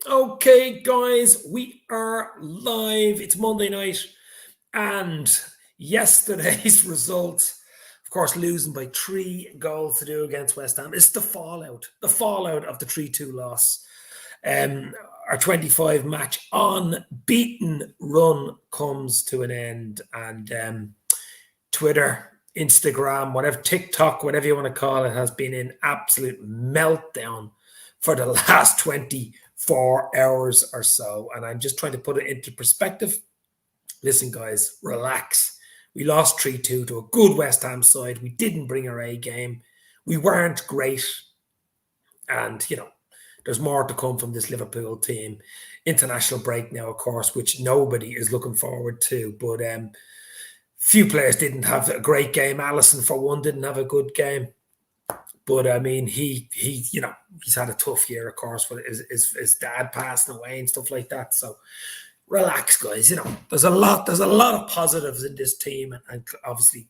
Okay, guys, we are live. It's Monday night, and yesterday's result, of course, losing by 3 goals to do against West Ham, is the fallout of the 3-2 loss. Our 25 match unbeaten run comes to an end, and Twitter, Instagram, whatever, TikTok, whatever you want to call it, has been in absolute meltdown for the last 24 hours or so. And I'm just trying to put it into perspective. Listen, guys, relax. We lost 3-2 to a good West Ham side. We didn't bring our A game. We weren't great. And, there's more to come from this Liverpool team. International break now, of course, which nobody is looking forward to. But few players didn't have a great game. Alisson, for one, didn't have a good game. But I mean, he's had a tough year, of course, with his dad passing away and stuff like that. So relax, guys. There's a lot of positives in this team, and obviously,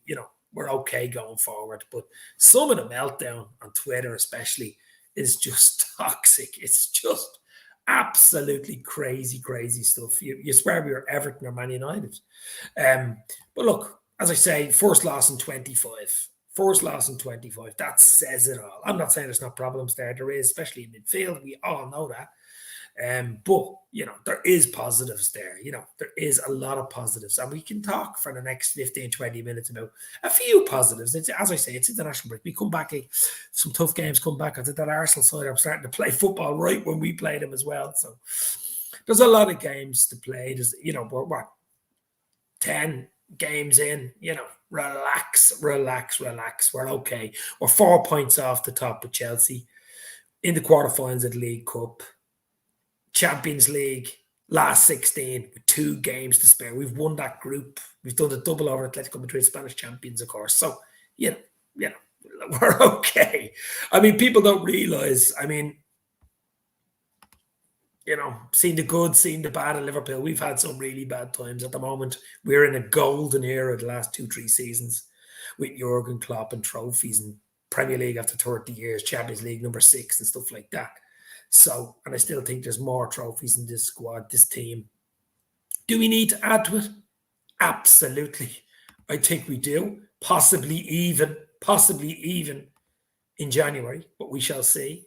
we're okay going forward. But some of the meltdown on Twitter, especially, is just toxic. It's just absolutely crazy stuff. You swear we were Everton or Man United. But look, as I say, first loss in 25. First loss in 25. That says it all. I'm not saying there's no problems there. There is, especially in midfield. We all know that. But, there is positives there. There is a lot of positives. And we can talk for the next 15, 20 minutes about a few positives. As I say, it's international break. We come back, some tough games come back. I think that Arsenal side are starting to play football right when we play them as well. So there's a lot of games to play. There's, we're 10 games in, relax. We're okay. We're 4 points off the top with Chelsea in the quarterfinals of the League Cup. Champions League, last 16 with 2 games to spare. We've won that group. We've done the double over Atletico Madrid, Spanish champions, of course. So, we're okay. I mean, people don't realize, seeing the good, seeing the bad at Liverpool. We've had some really bad times at the moment. We're in a golden era the last 2-3 seasons with Jurgen Klopp and trophies and Premier League after 30 years, Champions League number 6 and stuff like that. So, and I still think there's more trophies in this squad, this team. Do we need to add to it? Absolutely. I think we do. Possibly even in January, but we shall see.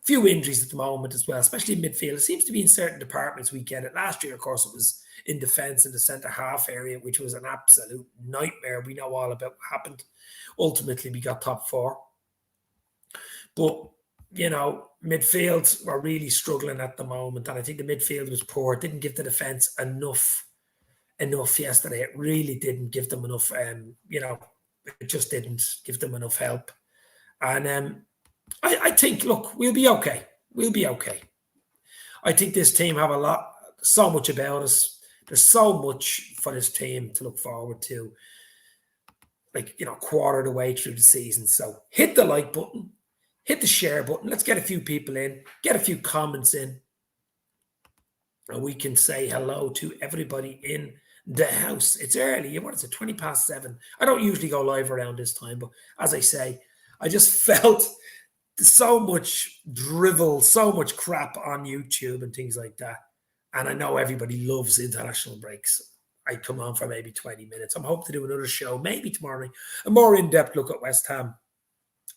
Few injuries at the moment as well, especially in midfield. It seems to be in certain departments we get it. Last year, of course, it was in defence in the centre half area, which was an absolute nightmare. We know all about what happened. Ultimately, we got top 4. But midfield, we're really struggling at the moment. And I think the midfield was poor. It didn't give the defence enough yesterday. It really didn't give them enough, it just didn't give them enough help. And I think, look, we'll be okay. I think this team have so much about us. There's so much for this team to look forward to, quarter of the way through the season. So hit the like button. Hit the share button. Let's get a few people in, get a few comments in, and we can say hello to everybody in the house. It's early. What is it, 20 past 7? I don't usually go live around this time, but as I say, I just felt so much drivel, so much crap on YouTube and things like that. And I know everybody loves international breaks. I come on for maybe 20 minutes. I'm hoping to do another show, maybe tomorrow night, a more in-depth look at West Ham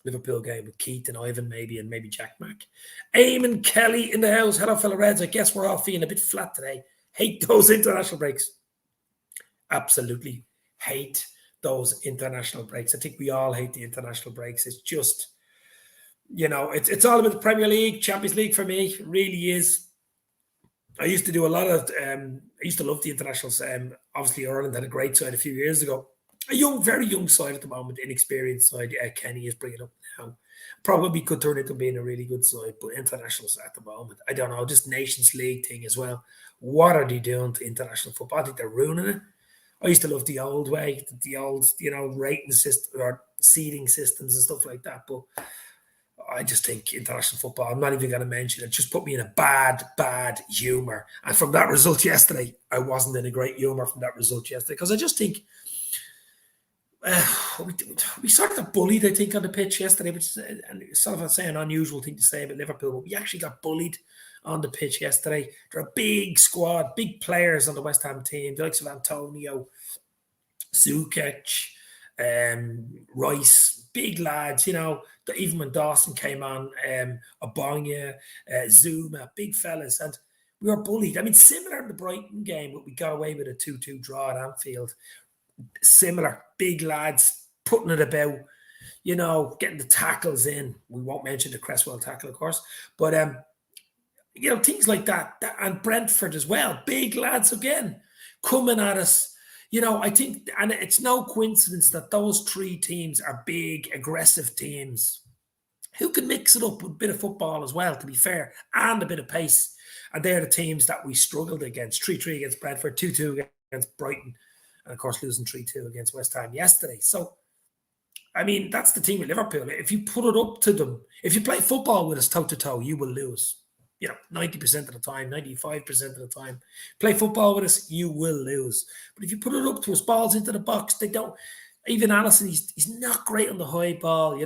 Liverpool game with Keith and Ivan and maybe Jack Mack. Eamon Kelly in the house. Hello, fellow Reds. I guess we're all feeling a bit flat today. Hate those international breaks. Absolutely hate those international breaks. I think we all hate the international breaks. It's just, it's all about the Premier League, Champions League for me. It really is. I used to do a lot of, I used to love the internationals. Obviously, Ireland had a great side a few years ago. A very young side at the moment, inexperienced side. Kenny is bringing up now. Probably could turn into being a really good side, but internationals at the moment, I don't know. This Nations League thing as well. What are they doing to international football? I think they're ruining it. I used to love the old way, the old, rating system or seeding systems and stuff like that. But I just think international football, I'm not even going to mention it, just put me in a bad humour. And from that result yesterday, I wasn't in a great humour from that result yesterday because I just think we sort of got bullied, I think, on the pitch yesterday, which is sort of an unusual thing to say about Liverpool, but we actually got bullied on the pitch yesterday. They're a big squad, big players on the West Ham team, the likes of Antonio, Zukic, Rice, big lads, even when Dawson came on, Abonga, Zuma, big fellas, and we were bullied. I mean, similar to the Brighton game, but we got away with a 2-2 draw at Anfield. Similar, big lads putting it about, getting the tackles in. We won't mention the Cresswell tackle, of course, but things like that, and Brentford as well, big lads again coming at us. I think, and it's no coincidence that those three teams are big, aggressive teams who can mix it up with a bit of football as well, to be fair, and a bit of pace. And they're the teams that we struggled against. 3-3 against Brentford, 2-2 against Brighton, and of course losing 3-2 against West Ham yesterday. So, I mean, that's the thing with Liverpool. If you put it up to them, if you play football with us toe-to-toe, you will lose. 90% of the time, 95% of the time. Play football with us, you will lose. But if you put it up to us, balls into the box, they don't. Even Alisson, he's not great on the high ball,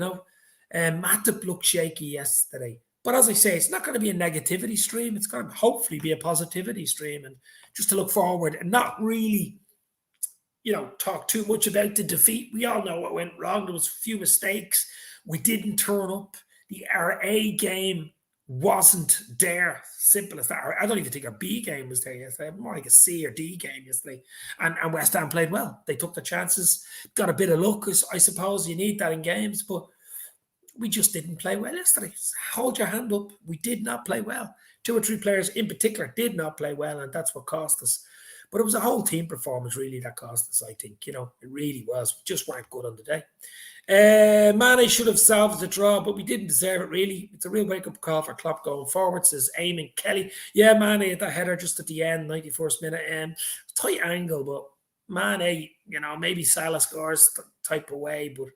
Matip looked shaky yesterday. But as I say, it's not going to be a negativity stream. It's going to hopefully be a positivity stream, and just to look forward and not really, talk too much about the defeat. We all know what went wrong. There was a few mistakes. We didn't turn up. Our A game wasn't there. Simple as that. I don't even think our B game was there yesterday. More like a C or D game yesterday. And West Ham played well. They took the chances, got a bit of luck. I suppose you need that in games, but we just didn't play well yesterday. Hold your hand up. We did not play well. 2 or 3 players in particular did not play well, and that's what cost us. But it was a whole team performance really that cost us, I think. It really was. We just weren't good on the day. Mane should have salvaged the draw, but we didn't deserve it, really. It's a real wake-up call for Klopp going forward, says Eamon Kelly. Yeah, Mane at that header just at the end, 91st minute. Tight angle, but Mane, maybe Salah scores type of way, but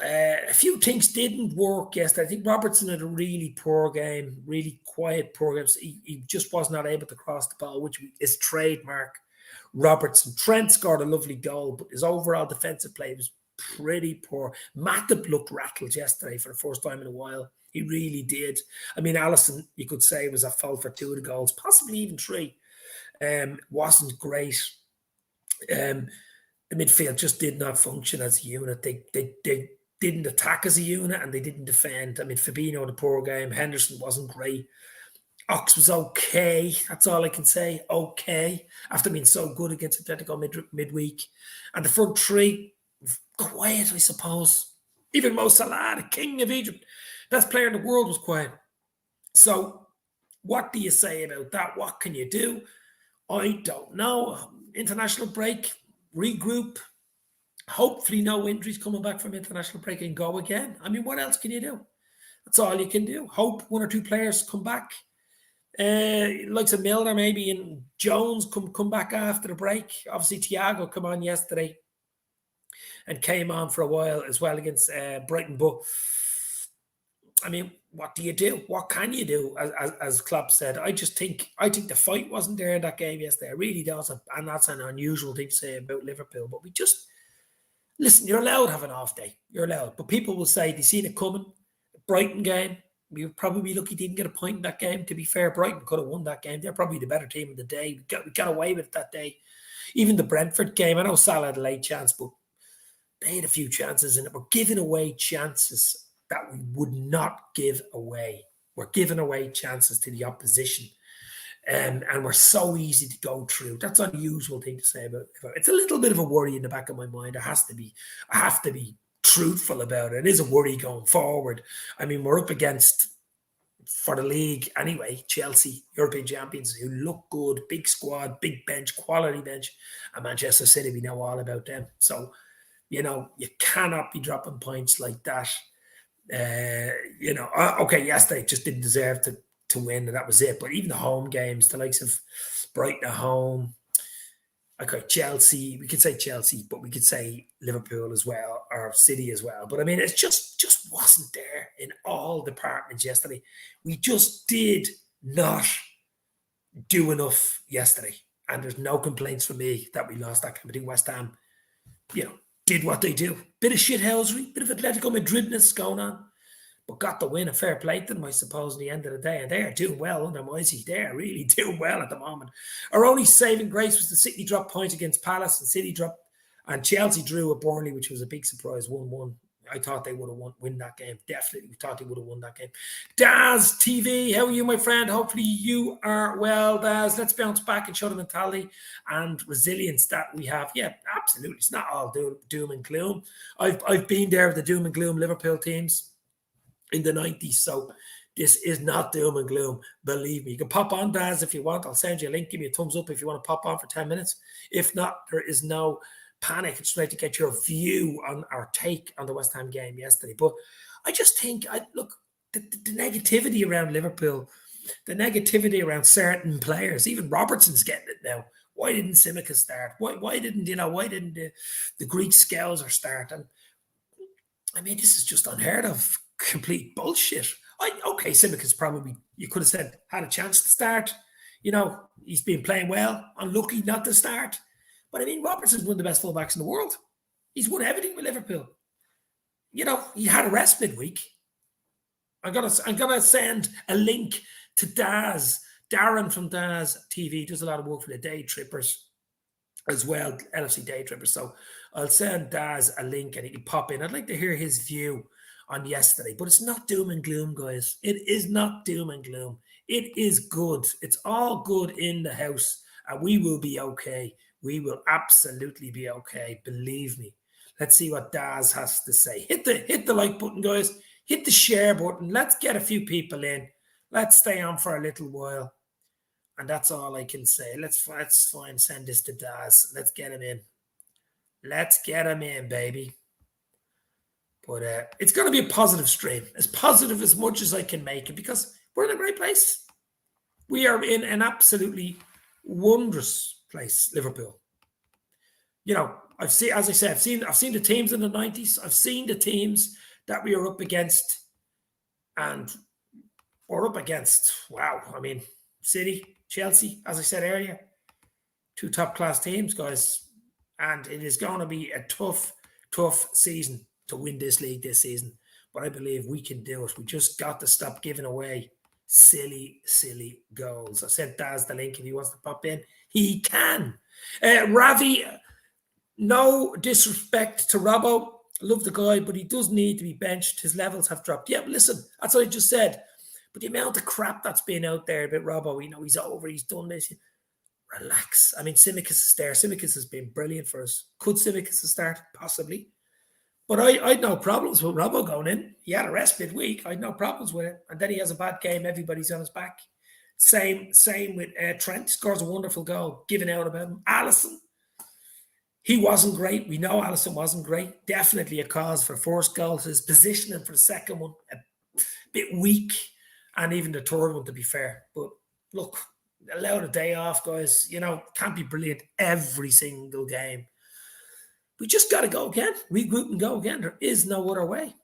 a few things didn't work yesterday. I think Robertson had a really poor game, really quiet poor game. He just was not able to cross the ball, which is trademark Robertson. Trent scored a lovely goal, but his overall defensive play was pretty poor. Matip looked rattled yesterday for the first time in a while. He really did. I mean, Alisson, you could say, was at fault for 2 of the goals, possibly even 3. Wasn't great. The midfield just did not function as a unit. They didn't attack as a unit, and they didn't defend. I mean, Fabinho had a poor game. Henderson wasn't great. Ox was okay. That's all I can say. Okay. After being so good against Atletico midweek. And the front three, quiet, I suppose. Even Mosalah, the king of Egypt, best player in the world, was quiet. So what do you say about that? What can you do? I don't know. International break, regroup. Hopefully no injuries coming back from international break and go again. I mean, what else can you do? That's all you can do. Hope 1 or 2 players come back. Likes of Milner maybe, and Jones come back after the break. Obviously, Thiago come on yesterday and came on for a while as well against Brighton. But, I mean, what do you do? What can you do? As Klopp said, I think the fight wasn't there in that game yesterday. It really does. And that's an unusual thing to say about Liverpool. But we just... Listen, you're allowed to have an off day. You're allowed. But people will say, they seen it coming. Brighton game, we were probably lucky didn't get a point in that game. To be fair, Brighton could have won that game. They're probably the better team of the day. We got away with it that day. Even the Brentford game, I know Salah had a late chance, but they had a few chances in it. We're giving away chances that we would not give away. We're giving away chances to the opposition. And we're so easy to go through. That's an unusual thing to say about it. It's a little bit of a worry in the back of my mind. I have to be truthful about it. It is a worry going forward. I mean, we're up against, for the league anyway, Chelsea, European champions, who look good, big squad, big bench, quality bench, and Manchester City, we know all about them. So, you cannot be dropping points like that. Okay, yes, they just didn't deserve to win, and that was it. But even the home games, the likes of Brighton at home, okay, Chelsea, we could say Chelsea, but we could say Liverpool as well, or City as well. But I mean, it's just wasn't there in all departments yesterday. We just did not do enough yesterday. And there's no complaints from me that we lost that game. I think West Ham, did what they do. Bit of shithousery, bit of Atletico Madridness going on, but got the win. A fair play to them, I suppose, in the end of the day. And they are doing well under Moisey. They are really doing well at the moment. Our only saving grace was the City dropped points against Palace, and City dropped, and Chelsea drew at Burnley, which was a big surprise, 1-1. I thought they would have won that game. Definitely thought they would have won that game. Daz TV, how are you, my friend? Hopefully you are well, Daz. Let's bounce back and show the mentality and resilience that we have. Yeah, absolutely. It's not all doom and gloom. I've been there with the doom and gloom Liverpool teams in the 90s, so this is not doom and gloom. Believe me. You can pop on, Daz, if you want. I'll send you a link. Give me a thumbs up if you want to pop on for 10 minutes. If not, there is no panic. It's trying to get your view on our take on the West Ham game yesterday. But I just think, look, the negativity around Liverpool, the negativity around certain players, even Robertson's getting it now. Why didn't Tsimikas start? Why didn't the Greek Scouser start? And I mean, this is just unheard of, complete bullshit. Okay, Tsimikas probably, you could have said, had a chance to start. You know, he's been playing well, unlucky not to start. But I mean, Robertson's one of the best fullbacks in the world. He's won everything with Liverpool. You know, he had a rest midweek. I'm gonna send a link to Daz. Darren from Daz TV does a lot of work for the Day Trippers as well, LFC Day Trippers. So I'll send Daz a link and he can pop in. I'd like to hear his view on yesterday. But it's not doom and gloom, guys. It is not doom and gloom. It is good. It's all good in the house, and we will be okay. We will absolutely be okay. Believe me. Let's see what Daz has to say. Hit the like button, guys. Hit the share button. Let's get a few people in. Let's stay on for a little while. And that's all I can say. Let's send this to Daz. Let's get him in. Let's get him in, baby. But it's going to be a positive stream. As positive as much as I can make it, because we're in a great place. We are in an absolutely wondrous place, Liverpool. You know, I've seen the teams in the 90s. I've seen the teams that we are up against, and we're up against, wow, I mean, City, Chelsea, as I said earlier, two top-class teams, guys. And it is going to be a tough season to win this league this season. But I believe we can do it. We just got to stop giving away silly goals. I sent Daz the link if he wants to pop in. He can. Ravi, no disrespect to Robbo. I love the guy, but he does need to be benched. His levels have dropped. Yeah, but listen, that's what I just said. But the amount of crap that's been out there about Robbo, you know, he's over, he's done this. Relax. I mean, Tsimikas is there. Tsimikas has been brilliant for us. Could Tsimikas start? Possibly. But I had no problems with Robbo going in. He had a rest midweek. I had no problems with it. And then he has a bad game. Everybody's on his back. Same with Trent. Scores a wonderful goal. Giving out about him. Alisson. He wasn't great. We know Alisson wasn't great. Definitely a cause for the first goal. His positioning for the second one, a bit weak. And even the third one, to be fair. But look, allow the day off, guys. You know, can't be brilliant every single game. We just got to go again. Regroup and go again. There is no other way.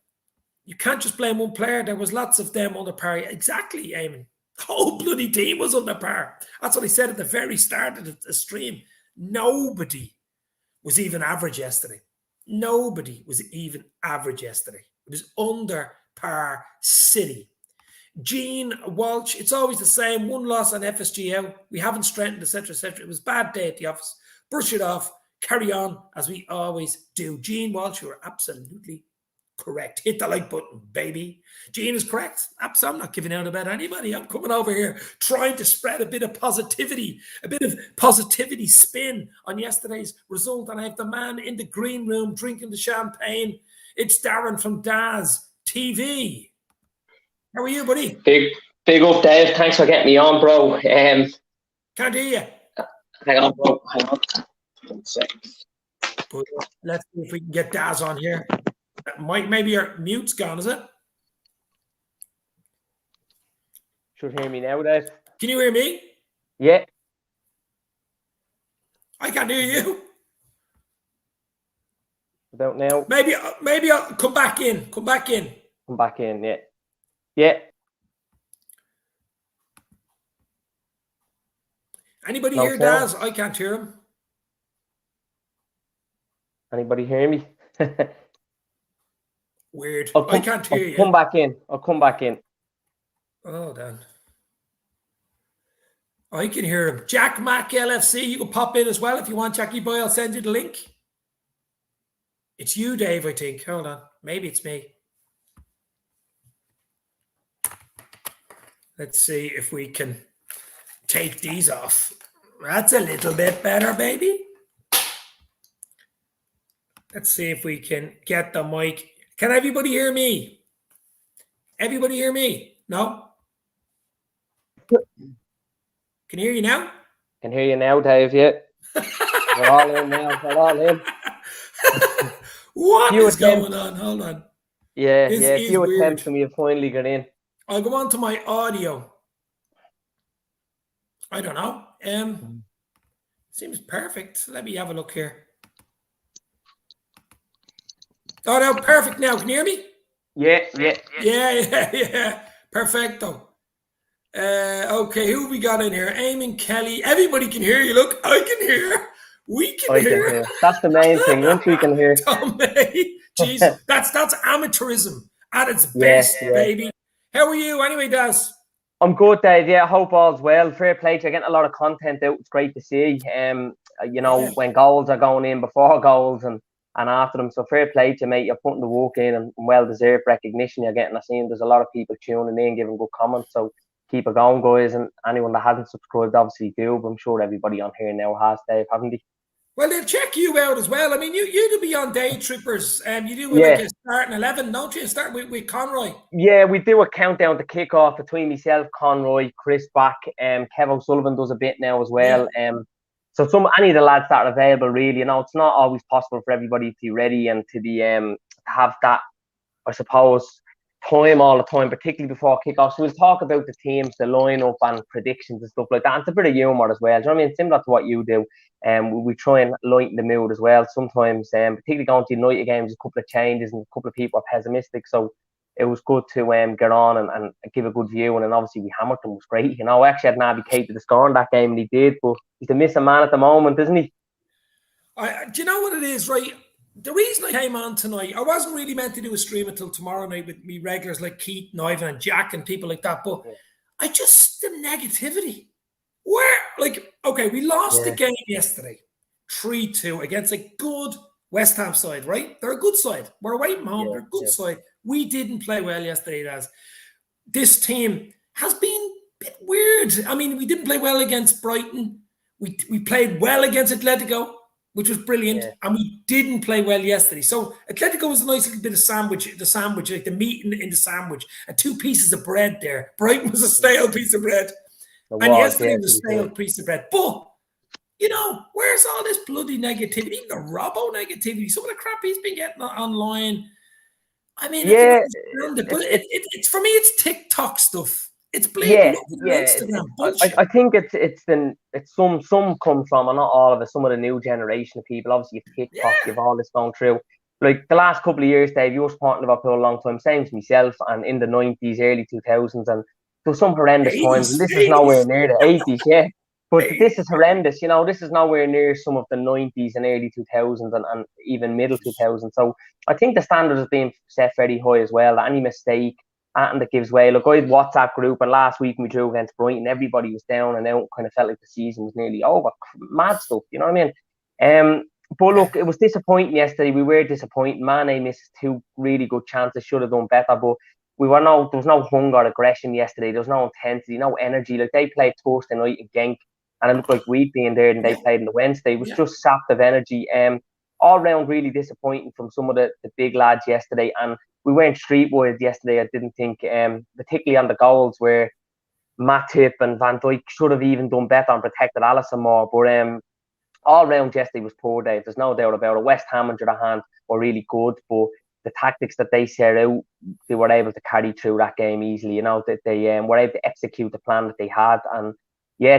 You can't just blame one player. There was lots of them under par. Exactly, Eamon. The whole bloody team was under par. That's what I said at the very start of the stream. Nobody was even average yesterday. Nobody was even average yesterday. It was under par City. Gene Walsh, it's always the same. One loss on FSG out. We haven't strengthened, etc., etc. It was a bad day at the office. Brush it off. Carry on as we always do. Gene Walsh, you are absolutely correct. Hit the like button, baby. Gene is correct. I'm not giving out about anybody. I'm coming over here trying to spread a bit of positivity spin on yesterday's result. And I have the man in the green room drinking the champagne. It's Darren from Daz TV. How are you, buddy? Big up, Dave. Thanks for getting me on, bro. Can't hear you. Hang on, bro. Hang on. 1 second. But let's see if we can get Daz on here. Maybe your mute's gone, is it? Should hear me now, Dave. Can you hear me? Yeah. I can't hear you. About now. Maybe I'll come back in. Come back in. Come back in, yeah. Yeah. Anybody hear Daz? I can't hear him. Anybody hear me? Weird. I can't hear you. Come back in. I'll come back in. Oh, Dan. I can hear him. Jack Mac LFC, you can pop in as well if you want, Jackie boy. I'll send you the link. It's you, Dave, I think. Hold on. Maybe it's me. Let's see if we can take these off. That's a little bit better, baby. Let's see if we can get the mic. Can everybody hear me? Everybody hear me? No? Can hear you now? Can hear you now, Dave, yeah. We're all in now. We're all in. What is going on? Hold on. Yeah, a few attempts and we have finally got in. I'll go on to my audio. I don't know. Seems perfect. Let me have a look here. Oh, no, perfect now. Can you hear me? Yeah. Perfecto. Okay, who we got in here? Eamon Kelly. Everybody can hear you. Look, I can hear. We can hear. That's the main thing. Once we can hear. Jeez, that's amateurism at its best, baby. How are you anyway, Daz? I'm good, Dave. Yeah, I hope all's well. Fair play to you. Getting a lot of content out. It's great to see. When goals are going in, before goals and after them. So fair play to you, mate. You're putting the work in and well-deserved recognition you're getting. I've seen there's a lot of people tuning in, giving good comments. So keep it going, guys. And anyone that hasn't subscribed, obviously do. But I'm sure everybody on here now has, Dave, haven't they? Well, they'll check you out as well. I mean, you do be on day trippers. You do like a starting 11, don't you? Start with Conroy. Yeah, we do a countdown to kick off between myself, Conroy, Chris back. Kev O'Sullivan does a bit now as well. Yeah. So any of the lads that are available, really, it's not always possible for everybody to be ready and to be to have that, I suppose, time all the time, particularly before kickoff. So we'll talk about the teams, the lineup and predictions and stuff like that. And it's a bit of humour as well. Do you know what I mean? Similar to what you do. We try and lighten the mood as well. Sometimes, particularly going to United games, a couple of changes and a couple of people are pessimistic. So it was good to get on and give a good view. And then obviously we hammered them. It was great. I actually had Naby Keita to score in that game and he did, but he's a missing man at the moment, isn't he? Do you know what it is, right? The reason I came on tonight, I wasn't really meant to do a stream until tomorrow night with me regulars like Keith, Ivan and Jack and people like that. But I just, the negativity. We lost the game yesterday, 3-2 against a good West Ham side, right? They're a good side. We're away from home. They're a good side. We didn't play well yesterday, Daz. This team has been a bit weird. I mean, we didn't play well against Brighton. We played well against Atletico, which was brilliant, and we didn't play well yesterday. So Atletico was a nice little bit of sandwich, like the meat in the sandwich, and 2 pieces of bread there. Brighton was a stale piece of bread, yesterday was a stale piece of bread. But, where's all this bloody negativity, even the Robbo negativity, some of the crap he's been getting online. I mean, it's for me, it's TikTok stuff. It's bleeding Instagram bullshit. I think it's some come from, and not all of it, some of the new generation of people. Obviously, you've TikTok, you've all this going through. Like the last couple of years, Dave, you were supporting Liverpool a long time, same as myself, and in the 90s, early 2000s, and there was some horrendous times, and this is nowhere near the 80s, But this is horrendous, this is nowhere near some of the 90s and early 2000s and even middle 2000s. So I think the standard is being set very high as well. Any mistake, and that gives way. Look, I had WhatsApp group, and last week we drew against Brighton. Everybody was down and out. Kind of felt like the season was nearly over. Mad stuff, you know what I mean? But look, it was disappointing yesterday. We were disappointed. Mane missed 2 really good chances. Should have done better, but there was no hunger or aggression yesterday. There was no intensity, no energy. Like they played Thursday night at Genk, and it looked like we'd been there, and they played on the Wednesday. It was just sapped of energy. All round really disappointing from some of the big lads yesterday, and we weren't streetwise yesterday. I didn't think, particularly on the goals where Matip and Van Dijk should have even done better and protected Alisson more. But all round yesterday was poor, Dave. There's no doubt about it. West Ham, on the other hand, were really good, but the tactics that they set out, they were able to carry through that game easily. That they were able to execute the plan that they had. And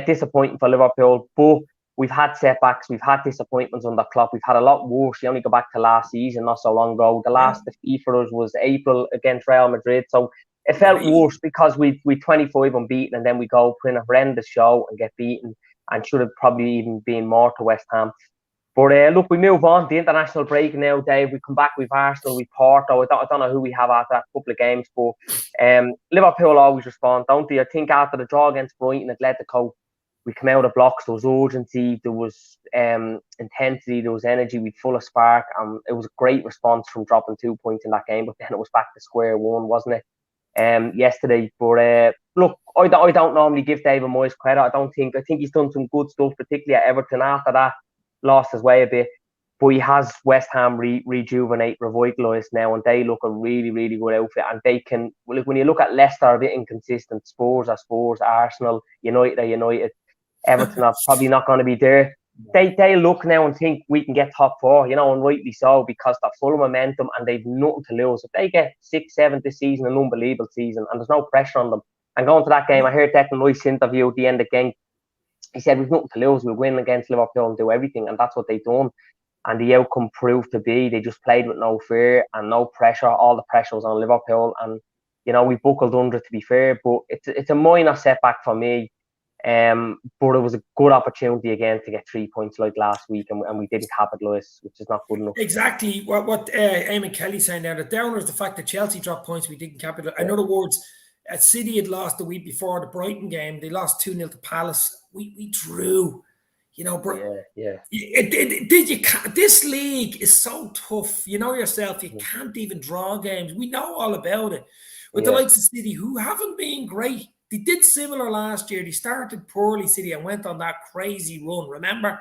disappointing for Liverpool, but we've had setbacks, we've had disappointments under Klopp, we've had a lot worse. You only go back to last season, not so long ago. The last defeat for us was April against Real Madrid. So it felt worse because we 25 unbeaten, and then we go put in a horrendous show and get beaten, and should have probably even been more to West Ham. But look, we move on. The international break now, Dave. We come back with Arsenal, with Porto. I don't know who we have after that couple of games, but Liverpool always respond, don't they? I think after the draw against Brighton, Atletico, we come out of blocks. There was urgency, there was intensity, there was energy. We full of spark, and it was a great response from dropping 2 points in that game. But then it was back to square one, wasn't it? Yesterday, but look, I don't normally give David Moyes credit. I think he's done some good stuff, particularly at Everton. After that, lost his way a bit, but he has West Ham revitalised now, and they look a really, really good outfit. And they can, when you look at Leicester, a bit inconsistent. Spurs are Spurs, Arsenal, United are United, Everton are probably not going to be there. They look now and think we can get top four, and rightly so, because they're full of momentum and they've nothing to lose. If they get 6, 7 this season, an unbelievable season, and there's no pressure on them. And going to that game, I heard Declan Rice interview at the end of the game. He said, we've nothing to lose. We'll win against Liverpool and do everything. And that's what they've done. And the outcome proved to be, they just played with no fear and no pressure. All the pressure was on Liverpool. And, we buckled under it, to be fair. But it's a minor setback for me. But it was a good opportunity again to get 3 points like last week. And we didn't capitalise, which is not good enough. Exactly what Eamon Kelly's saying there. The downer is the fact that Chelsea dropped points, we didn't capitalise. In other words, City had lost the week before the Brighton game. They lost 2-0 to Palace. We drew, bro. Yeah. This league is so tough. You know yourself, you can't even draw games. We know all about it. With the likes of City, who haven't been great. They did similar last year. They started poorly, City, and went on that crazy run, remember?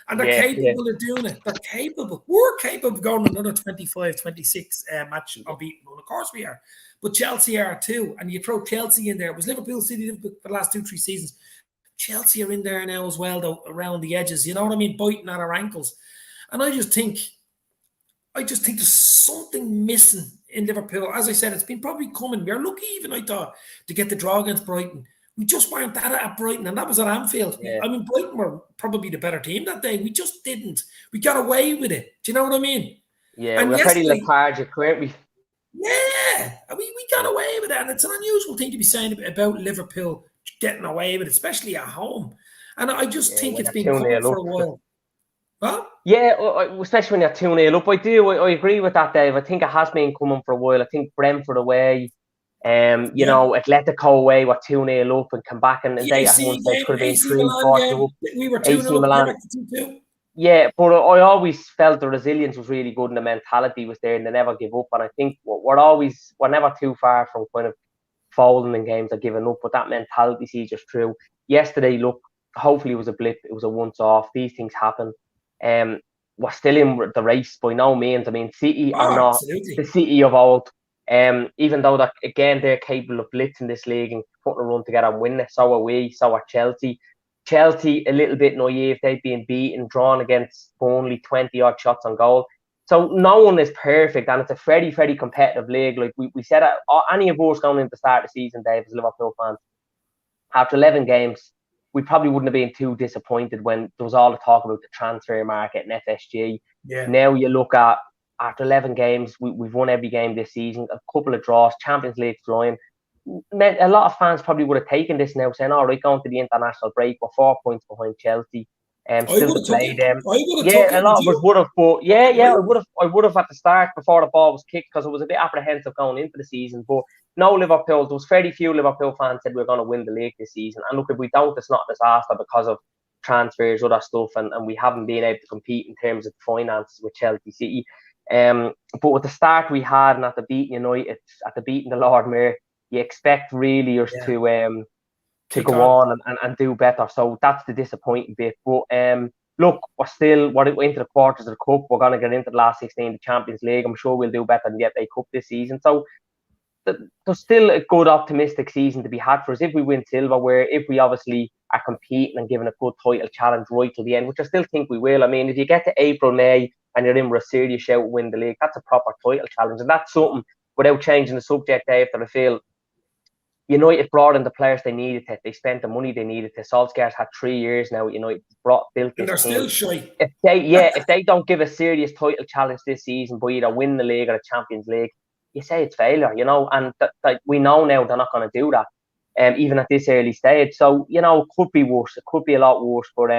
And they're capable of doing it. They're capable. We're capable of going another 25, 26 match unbeaten. Well, of course we are. But Chelsea are too. And you throw Chelsea in there. It was Liverpool, City for the last 2-3 seasons. Chelsea are in there now as well, though, around the edges. You know what I mean? Biting at our ankles. And I just think there's something missing in Liverpool. As I said, it's been probably coming. We're lucky even, I thought, to get the draw against Brighton. We just weren't that at Brighton, and that was at Anfield. Yeah. I mean, Brighton were probably the better team that day. We just didn't. We got away with it. Do you know what I mean? Yeah, and we're pretty lethargic, weren't we? Yeah, we got away with it, and it's an unusual thing to be saying about Liverpool getting away with it, especially at home. And I just think it's been coming for a while. What? Yeah, especially when you're 2-0 up. I agree with that, Dave. I think it has been coming for a while. I think Brentford away, Atletico away were 2-0 up and come back, and they at one stage could have been 3-4 up. We were 2-0 Milan. Yeah, but I always felt the resilience was really good and the mentality was there and they never give up. And I think we're never too far from kind of folding in games or giving up, but that mentality sees us through. Yesterday, look, hopefully it was a blip, it was a once-off. These things happen. We're still in the race by no means. I mean, City are not the City of old. Even though they're capable of blitzing this league and putting a run together and winning it. So are we, so are Chelsea. Chelsea, a little bit naive. They've been beaten, drawn against only 20-odd shots on goal. So no one is perfect, and it's a very, very competitive league. Like we said, any of us going into the start of the season, Dave, as Liverpool fans, after 11 games, we probably wouldn't have been too disappointed when there was all the talk about the transfer market and FSG. Yeah. Now you look at, after 11 games, we've won every game this season, a couple of draws, Champions League flying. A lot of fans probably would have taken this now, saying, all right, going to the international break, we're 4 points behind Chelsea. Still to play them. Yeah, a lot of us would have, but I would have at the start before the ball was kicked, because I was a bit apprehensive going into the season. But no, Liverpool, there was very few Liverpool fans said we're going to win the league this season. And look, if we don't, it's not a disaster because of transfers, other stuff, and we haven't been able to compete in terms of finances with Chelsea City. But with the start we had, and after beating United, after beating the Lord Mayor, you expect really us to go on and do better. So that's the disappointing bit. But look, we're into the quarters of the cup. We're going to get into the last 16 of the Champions League. I'm sure we'll do better than the FA Cup this season. So there's still a good optimistic season to be had for us if we win silver, where if we obviously are competing and giving a good title challenge right to the end, which I still think we will. I mean, if you get to April, May and you're in with a serious shout to win the league, that's a proper title challenge. And that's something, without changing the subject, Dave, that I feel United brought in the players they needed to. They spent the money they needed to. Solskjaer's had 3 years now. Built this and they're team. Still shy. If they don't give a serious title challenge this season by either win the league or the Champions League, you say it's failure, and we know now they're not going to do that, even at this early stage. So, it could be worse. It could be a lot worse. But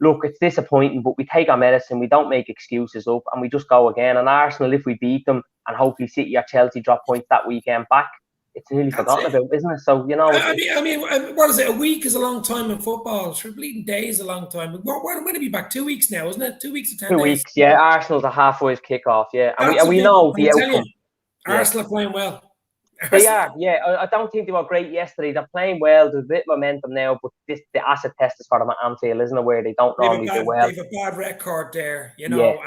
look, it's disappointing, but we take our medicine, we don't make excuses up, and we just go again. And Arsenal, if we beat them, and hopefully City or Chelsea drop points that weekend back, it's nearly forgotten about, isn't it? So, you know, I mean, what is it? A week is a long time in football. Sure, bleeding day is a long time. We're going to be back 2 weeks now, isn't it? 2 weeks to 10 2 days. weeks, yeah. Arsenal's a halfway kickoff, yeah, and we know the outcome. Arsenal are playing well. They are, yeah. I don't think they were great yesterday. They're playing well. There's a bit of momentum now, but the acid test is for them at Anfield, isn't it? Where they don't normally do well. They have a bad record there, you know.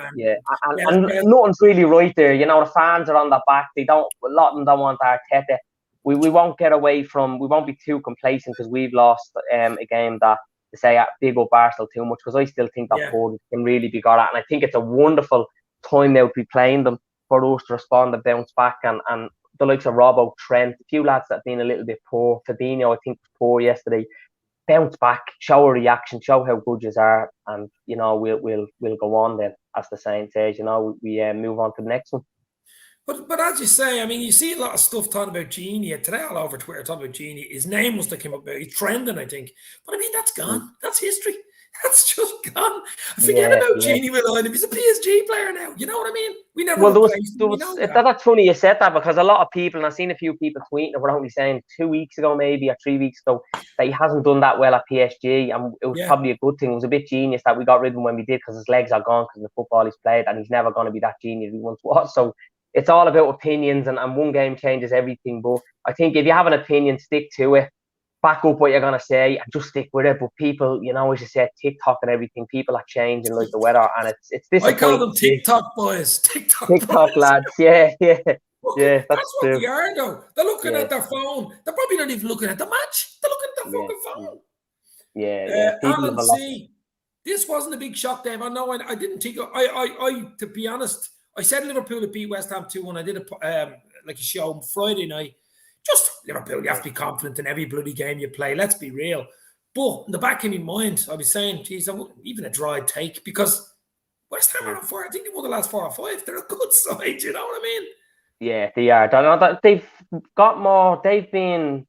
And nothing's really right there. You know, the fans are on their back. A lot of them don't want Arteta. We won't get away from. We won't be too complacent because we've lost a game that to say big up Arsenal too much, because I still think that forward can really be got at, and I think it's a wonderful time now to be playing them for us to respond and bounce back, and the likes of Robbo, Trent, a few lads that have been a little bit poor. Fabinho, I think, was poor yesterday. Bounce back, show a reaction, show how good you are, and you know we'll go on then, as the saying says. You know, we move on to the next one. But as you say, I mean, you see a lot of stuff talking about Genie today all over Twitter, talking about Genie. His name must have come up about. He's trending, I think. But I mean, that's gone. That's history. That's just gone. Forget about Genie Willine. He's a PSG player now. You know what I mean? We never. Well, that's funny you said that, because a lot of people, and I've seen a few people tweeting, were only saying 2 weeks ago, maybe, or 3 weeks ago, that he hasn't done that well at PSG, and it was probably a good thing. It was a bit genius that we got rid of him when we did, because his legs are gone because of the football he's played, and he's never going to be that genius he once was. So it's all about opinions, and one game changes everything. But I think if you have an opinion, stick to it. Back up what you're going to say and just stick with it. But people, you know, as you said, TikTok and everything, people are changing like the weather, and it's this. I call them TikTok boys. TikTok lads. Yeah. That's what they are, though. They're looking at their phone. They're probably not even looking at the match. They're looking at their fucking phone. Alan C. This wasn't a big shock, Dave. I know. I didn't think. I to be honest, I said Liverpool would beat West Ham 2-1. I did a show on Friday night. Just Liverpool, you have to be confident in every bloody game you play. Let's be real. But in the back of my mind, I was saying, geez, even a dry take, because West Ham are on 4. I think they won the last 4 or 5. They're a good side, you know what I mean? Yeah, they are. They've got more. They've had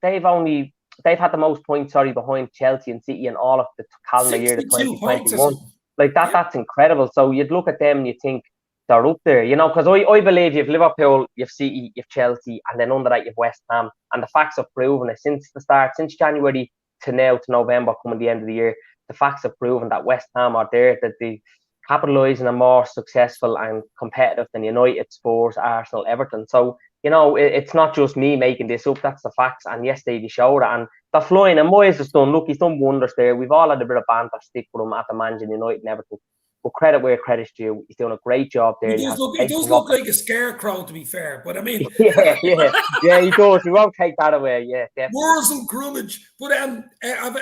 the most points, behind Chelsea and City in all of the calendar year, the 2021. Like that, that's incredible. So you'd look at them and you think, they're up there, you know, because I believe you've Liverpool, you've City, you've Chelsea, and then under that you've West Ham. And the facts have proven it since the start, since January to now to November, coming the end of the year. The facts have proven that West Ham are there, that they capitalise and are more successful and competitive than United, Spurs, Arsenal, Everton. So, you know, it's not just me making this up, that's the facts. And yesterday they showed it, and they're flying. And Moyes has done, look, he's done wonders there. We've all had a bit of banter stick with him at the Manchester United and Everton. But credit where credit's due. He's doing a great job there. He does look like a scarecrow, to be fair. But I mean, yeah, he does. We won't take that away. Yeah, definitely. Wurzel Crummage. But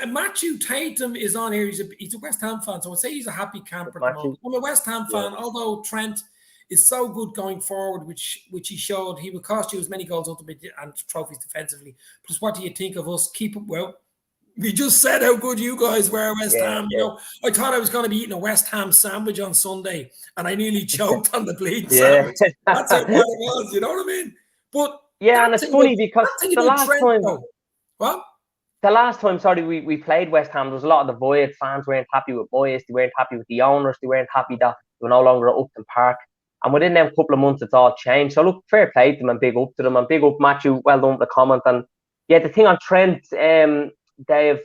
Matthew Tatum is on here. He's a West Ham fan, so I'd say he's a happy camper. I'm a West Ham fan, although Trent is so good going forward, which he showed. He will cost you as many goals ultimately and trophies defensively. Plus, what do you think of us? Keep it well. We just said how good you guys were, West Ham. You know, I thought I was going to be eating a West Ham sandwich on Sunday, and I nearly choked on the bleeding sandwich. That's how bad it was. You know what I mean? But and it's funny because the last time, the last time, we played West Ham. There was a lot of the void. Fans weren't happy with Moyes. They weren't happy with the owners. They weren't happy that they were no longer at Upton Park. And within them couple of months, it's all changed. So look, fair play to them and big up to them and big up Matthew. Well done for the comment. And yeah, the thing on Trent, Dave,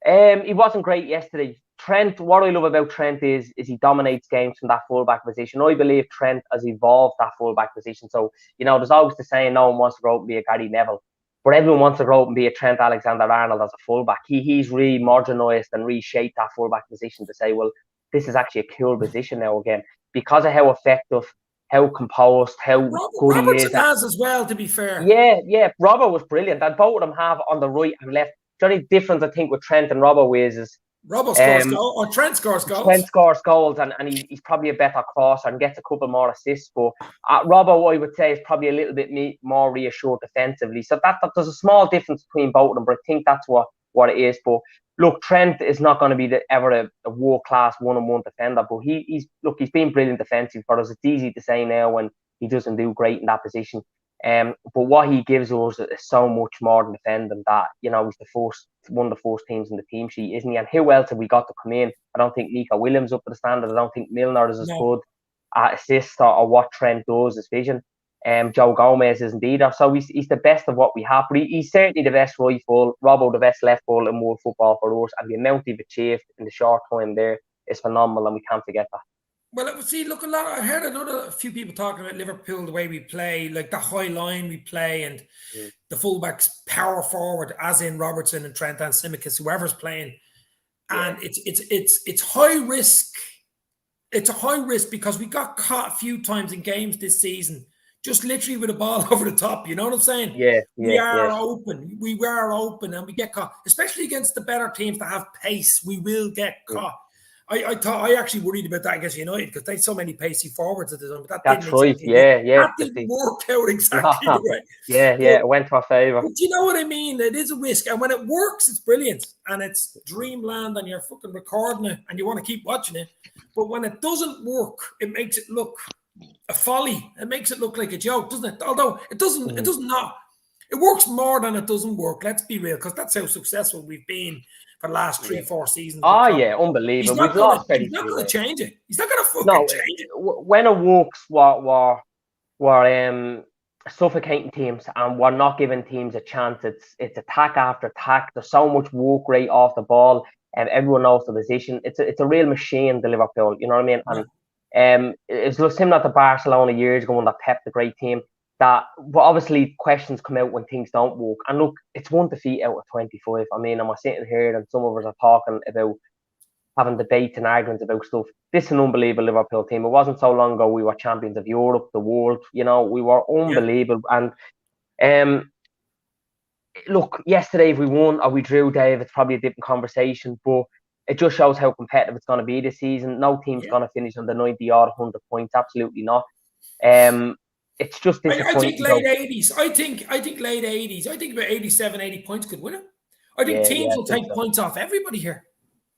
he wasn't great yesterday. Trent, what I love about Trent is he dominates games from that fullback position. I believe Trent has evolved that fullback position. So, you know, there's always the saying, no one wants to grow up and be a Gary Neville, but everyone wants to grow up and be a Trent Alexander-Arnold as a fullback. He's really modernised and reshaped that fullback position to say, well, this is actually a cool position now again, because of how effective, how composed, how good he is. Robertson has as well, to be fair. Yeah. Robbo was brilliant. And both of them have on the right and left. The only difference I think with Trent and Robbo is Robbo scores goals, or Trent scores goals. Trent scores goals, and he's probably a better crosser and gets a couple more assists. But Robbo, I would say, is probably a little bit more reassured defensively. So that there's a small difference between both of them, but I think that's what it is. But look, Trent is not going to be ever a world-class one-on-one defender, but he's been brilliant defensively for us. It's easy to say now when he doesn't do great in that position. But what he gives us is so much more than defending that. You know, he's one of the first teams in the team sheet, isn't he? And who else have we got to come in? I don't think Nico Williams up to the standard. I don't think Milner is as good at assist or what Trent does, his vision. Joe Gomez isn't either. So he's the best of what we have. But he's certainly the best right full, Robbo the best left full in world football for us. And the amount he've achieved in the short time there is phenomenal, and we can't forget that. Well, see, look, I heard a few people talking about Liverpool, the way we play, like the high line we play, and the fullbacks power forward, as in Robertson and Trent and Tsimikas, whoever's playing. And it's high risk. It's a high risk because we got caught a few times in games this season, just literally with a ball over the top. You know what I'm saying? We are open. We were open, and we get caught, especially against the better teams that have pace. We will get caught. I actually worried about that against United because they had so many pacey forwards at the time. But that's right. That didn't work out exactly the way. It went to our favour. But you know what I mean? It is a risk, and when it works, it's brilliant, and it's dreamland, and you're fucking recording it, and you want to keep watching it. But when it doesn't work, it makes it look a folly. It makes it look like a joke, doesn't it? Although it doesn't. It does not. It works more than it doesn't work. Let's be real, because that's how successful we've been for the last 3-4 seasons. Oh, yeah, unbelievable. We've lost He's not going to change it. He's not going to fucking change it. When it works, we're suffocating teams, and we're not giving teams a chance. It's attack after attack. There's so much work rate off the ball, and everyone knows the position. It's a real machine, the Liverpool. You know what I mean? And it's just similar to Barcelona years ago when that Pep, the great team. But obviously questions come out when things don't work. And look, it's one defeat out of 25. I mean, I'm sitting here and some of us are talking about having debates and arguments about stuff. This is an unbelievable Liverpool team. It wasn't so long ago we were champions of Europe, the world. You know, we were unbelievable. And look, yesterday if we won or we drew, Dave, it's probably a different conversation. But it just shows how competitive it's going to be this season. No team's going to finish on the 90-odd 100 points. Absolutely not. It's just disappointing. I think late 80s. I think late 80s. I think about 87, 80 points could win it. I think teams will take points off everybody here.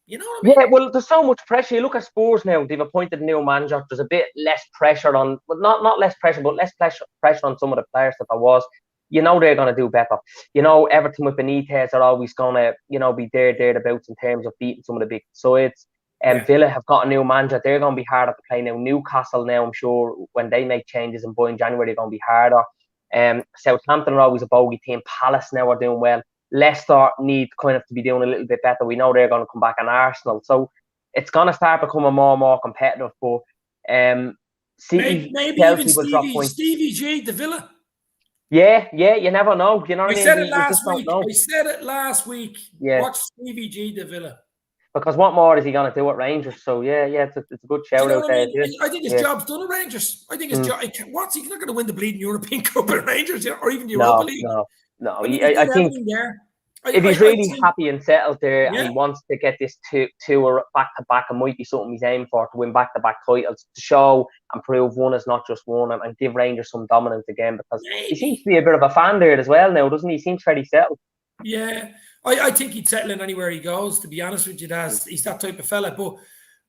You know what I mean? Yeah, well, there's so much pressure. You look at Spurs now, they've appointed a new manager. There's a bit less pressure on, well, not less pressure, but less pressure on some of the players that there was. You know they're going to do better. You know, Everton with Benitez are always going to, you know, be thereabouts in terms of beating some of the big sides. Villa have got a new manager. They're going to be harder to play now. Newcastle now, I'm sure, when they make changes in January, they're going to be harder. Southampton are always a bogey team. Palace now are doing well. Leicester need kind of to be doing a little bit better. We know they're going to come back, on Arsenal. So it's going to start becoming more and more competitive. But maybe even Stevie G, the Villa. Yeah, you never know. You know what I mean? Said it last week. Yeah. Watch Stevie G, the Villa. Because what more is he going to do at Rangers? So, it's a good shout out there. I think his job's done at Rangers. I think his job... He's not going to win the bleeding European Cup at Rangers or even the Europa League. No. I think if he's really happy and settled there and he wants to get this two back-to-back, it might be something he's aiming for, to win back-to-back titles, to show and prove one is not just one, and give Rangers some dominance again, because he seems to be a bit of a fan there as well now, doesn't he? He seems fairly settled. Yeah. I think he'd settle in anywhere he goes, to be honest with you, he's that type of fella. But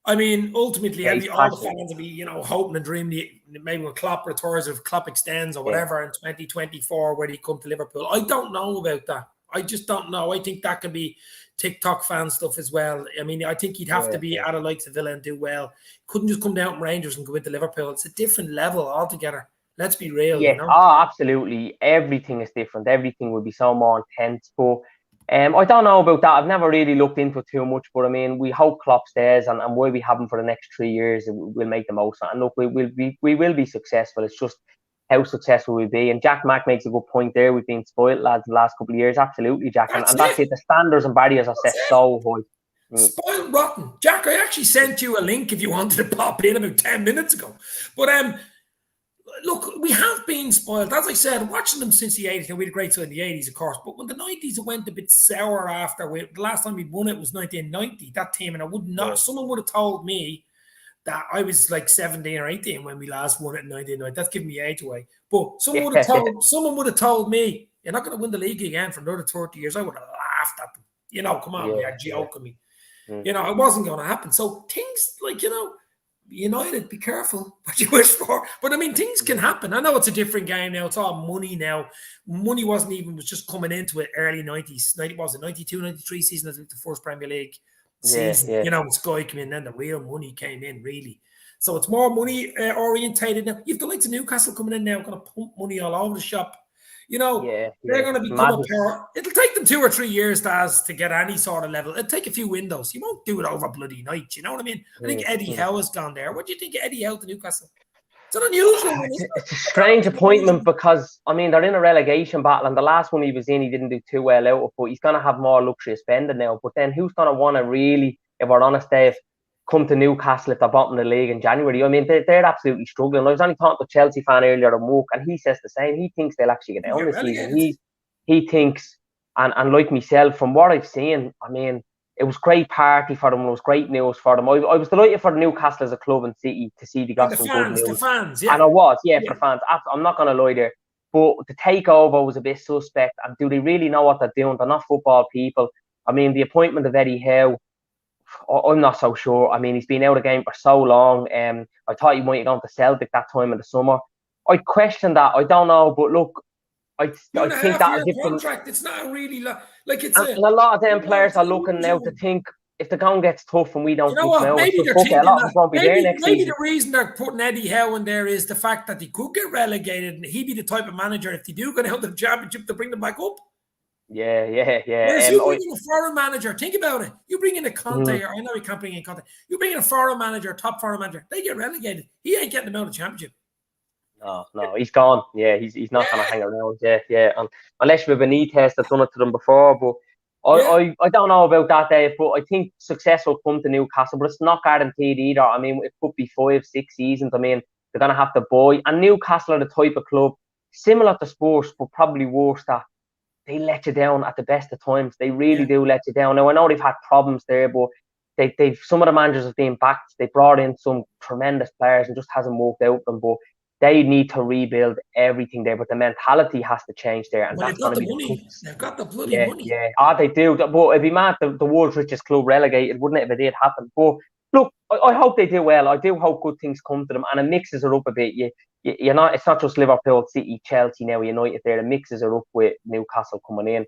I mean, ultimately, all the fans will be, you know, hoping and dreaming maybe when Klopp retires or if Klopp extends or whatever in 2024, where he come to Liverpool. I don't know about that. I just don't know. I think that can be TikTok fan stuff as well. I mean, I think he'd have to be out of likes of Villa and do well. Couldn't just come down from Rangers and go into Liverpool. It's a different level altogether. Let's be real. Yeah, you know? Absolutely. Everything is different. Everything will be so more intense. But I don't know about that. I've never really looked into it too much. But I mean, we hope Klopp stays, and where we have him for the next 3 years, we'll make the most of it. And look, we will be successful. It's just how successful we'll be. And Jack Mack makes a good point there. We've been spoiled, lads, the last couple of years. Absolutely, Jack. And that's it. The standards and barriers are set so high. Spoiled rotten. Jack, I actually sent you a link if you wanted to pop in about 10 minutes ago. But look, we have been spoiled. As I said, watching them since the 80s, and we had a great time in the 80s, of course. But when the 90s, it went a bit sour after. The last time we'd won it was 1990, that team. And I would not, someone would have told me that I was like 17 or 18 when we last won it in 1990. That's giving me age away. But someone would have told me, you're not going to win the league again for another 30 years. I would have laughed at them. You know, come on, you're joking me. You know, it wasn't going to happen. So things like, you know, United, be careful what you wish for. But I mean, things can happen. I know it's a different game now. It's all money now. Money was just coming into it early 90s. Was it 92, 93 season? I think the first Premier League season. Yeah. You know, Sky came in, then the real money came in, really. So it's more money orientated now. You've the likes of Newcastle coming in now, going to pump money all over the shop. You know, they're going to become a power. It'll take them 2 or 3 years, Daz, to get any sort of level. It'll take a few windows. You won't do it over bloody night. You know what I mean? I think Eddie Howe has gone there. What do you think of Eddie Howe to Newcastle? It's an unusual one. It's a strange appointment because, I mean, they're in a relegation battle, and the last one he was in, he didn't do too well out of, but he's going to have more luxury of spending now. But then who's going to want to really, if we're honest, Dave, come to Newcastle at the bottom of the league in January? I mean, they're absolutely struggling. I was only talking to a Chelsea fan earlier at work, and he says the same. He thinks they'll actually get down this season. He thinks, and like myself, from what I've seen, I mean, it was great party for them. It was great news for them. I was delighted for Newcastle as a club and city to see they got some good news. The fans, yeah. And I was, for fans. I'm not going to lie there. But the takeover was a bit suspect. And do they really know what they're doing? They're not football people. I mean, the appointment of Eddie Howe, I'm not so sure. I mean, he's been out of the game for so long. I thought he might have gone to Celtic that time in the summer. I question that. I don't know. But look, I think that a different contract. It's not really like it's. And a lot of them players are looking now to think if the going gets tough and we don't. You know what? Maybe they're thinking that. Maybe the reason they're putting Eddie Howe in there is the fact that he could get relegated and he'd be the type of manager if they do go down to the championship to bring them back up. Yeah. Whereas you bring in a foreign manager, think about it. You bring in a Conte, or I know you can't bring in Conte. You bring in a foreign manager, top foreign manager, they get relegated. He ain't getting them out of the championship. No, he's gone. Yeah, he's not going to hang around. Yeah. And unless with Benitez that's done it to them before, but I don't know about that, Dave. But I think success will come to Newcastle, but it's not guaranteed either. I mean, it could be 5-6 seasons. I mean, they're going to have to buy. And Newcastle are the type of club similar to Spurs, but probably worse, that they let you down at the best of times. They really do let you down. Now I know they've had problems there, but they've some of the managers have been backed. They brought in some tremendous players and just hasn't worked out for them. But they need to rebuild everything there, but the mentality has to change there, and that's going to be money. They've got the bloody money. Yeah, they do. But it'd be mad the world's richest club relegated, wouldn't it, if it did happen? But look, I hope they do well. I do hope good things come to them, and it mixes it up a bit. You're not. It's not just Liverpool, City, Chelsea now, United there. It mixes it up with Newcastle coming in.